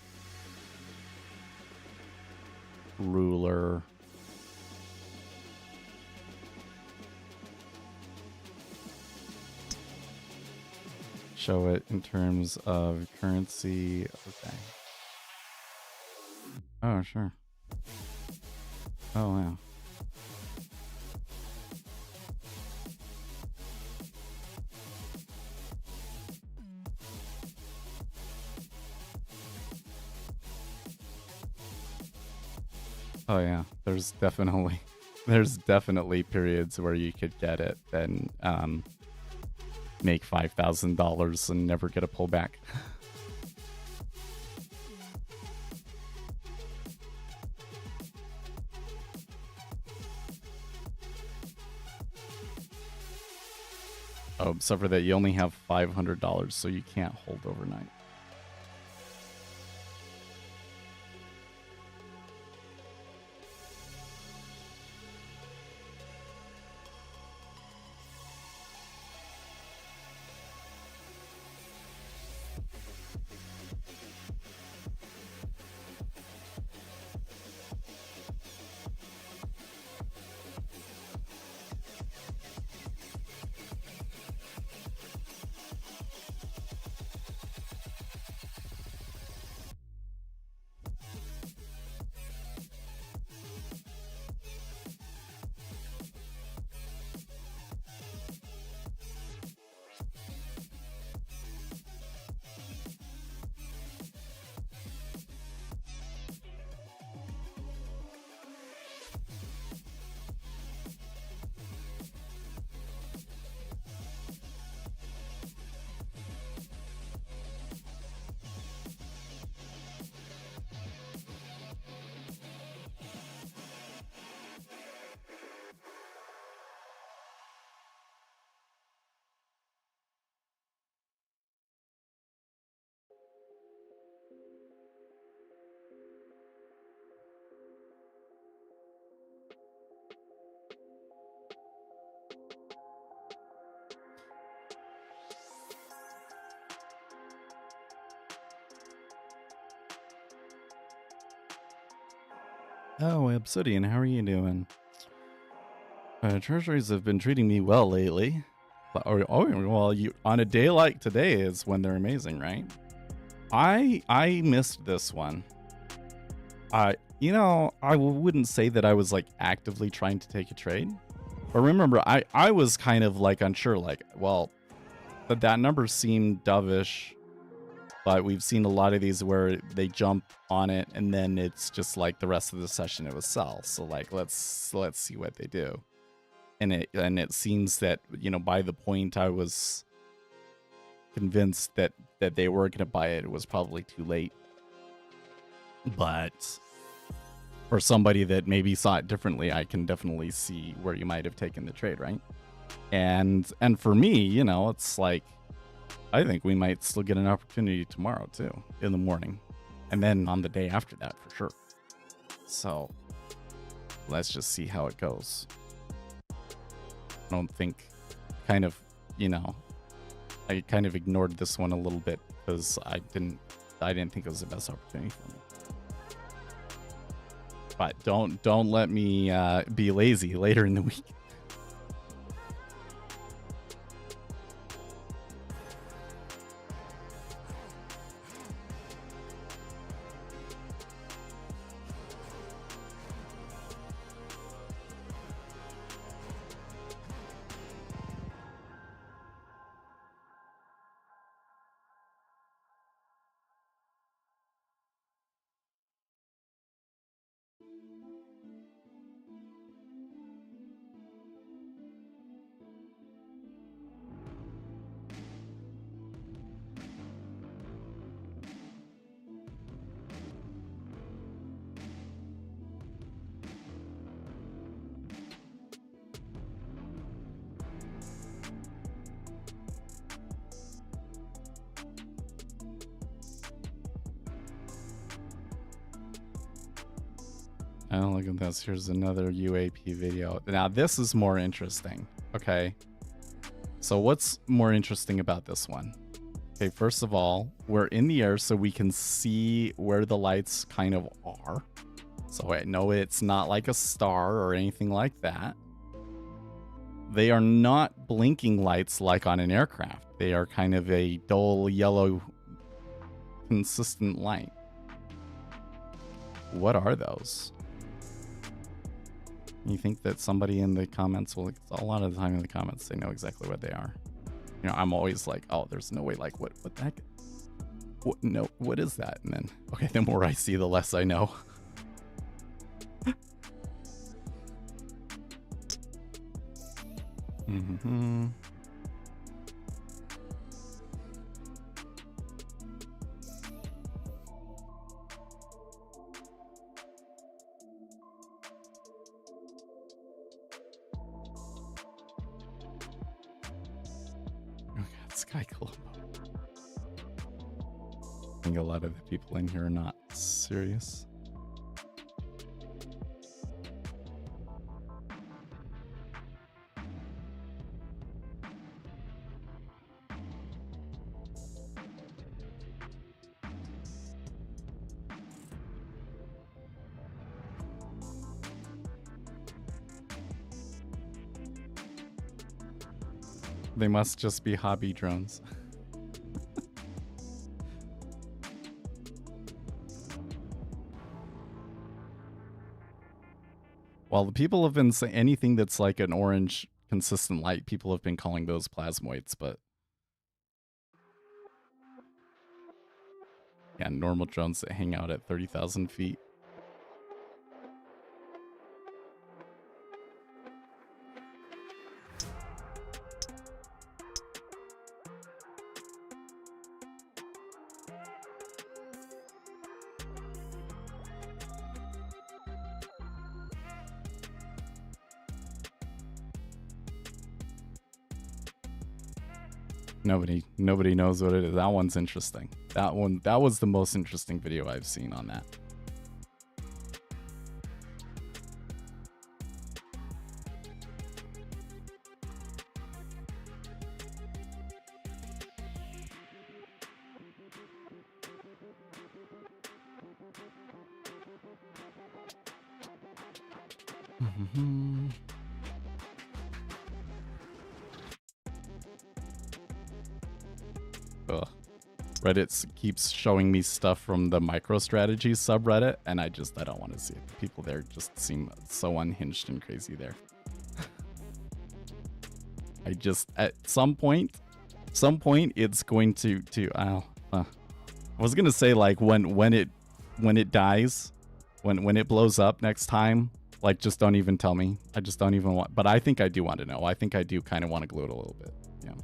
ruler, show it in terms of currency. Okay. Oh, sure. Oh, wow. Oh yeah, there's definitely periods where you could get it and make $5,000 and never get a pullback. Oh, except for that you only have $500, so you can't hold overnight. Oh, Obsidian, how are you doing? Treasuries have been treating me well lately. Well, you on a day like today is when they're amazing, right? I missed this one. I wouldn't say that I was like actively trying to take a trade, but remember, I was kind of like unsure, like, well, that number seemed dovish, but we've seen a lot of these where they jump on it and then it's just like the rest of the session it was sell. So like let's see what they do. And it seems that, by the point I was convinced that they were going to buy it, it was probably too late. But for somebody that maybe saw it differently, I can definitely see where you might have taken the trade, right? And for me, it's like, I think we might still get an opportunity tomorrow too, in the morning, and then on the day after that for sure. So let's just see how it goes. I don't think I kind of ignored this one a little bit because I didn't think it was the best opportunity for me. But don't let me be lazy later in the week. Oh, look at this. Here's another UAP video. Now, this is more interesting. Okay. So what's more interesting about this one? Okay, first of all, we're in the air so we can see where the lights kind of are. So I know it's not like a star or anything like that. They are not blinking lights like on an aircraft. They are kind of a dull yellow, consistent light. What are those? You think that somebody in the comments will, a lot of the time in the comments, they know exactly what they are. I'm always like, oh, there's no way, like, what the heck? What is that? And then, okay, the more I see, the less I know. Mm-hmm. Sky Colombo. I think a lot of the people in here are not serious. They must just be hobby drones. Well, the people have been saying anything that's like an orange consistent light, people have been calling those plasmoids, but yeah, normal drones that hang out at 30,000 feet. Nobody knows what it is. That one's interesting. That was the most interesting video I've seen on that. Ugh. Reddit keeps showing me stuff from the MicroStrategy subreddit, and I don't want to see it. The people there just seem so unhinged and crazy there. At some point it's going to I was gonna say, like, when it dies, when it blows up next time, like, just don't even tell me. I just don't even want, but I think I do want to know. I think I do kind of want to glue it a little bit. Yeah.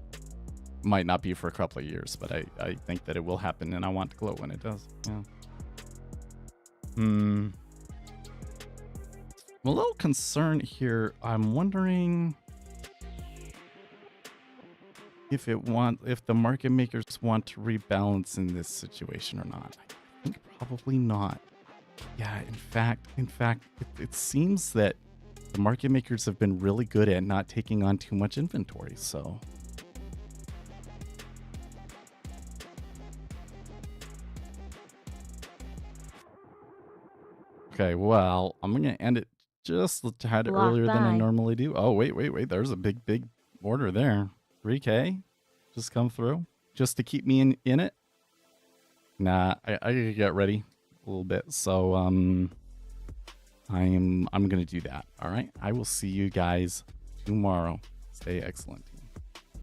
Might not be for a couple of years, but I think that it will happen, and I want to glow when it does. Yeah. I'm a little concerned here. I'm wondering if the market makers want to rebalance in this situation or not. I think probably not. Yeah, in fact, it seems that the market makers have been really good at not taking on too much inventory, so. Okay, well, I'm going to end it just a tad earlier than I normally do. Oh, wait. There's a big order there. 3K just come through just to keep me in it. Nah, I gotta get ready a little bit. So, I'm going to do that. All right. I will see you guys tomorrow. Stay excellent.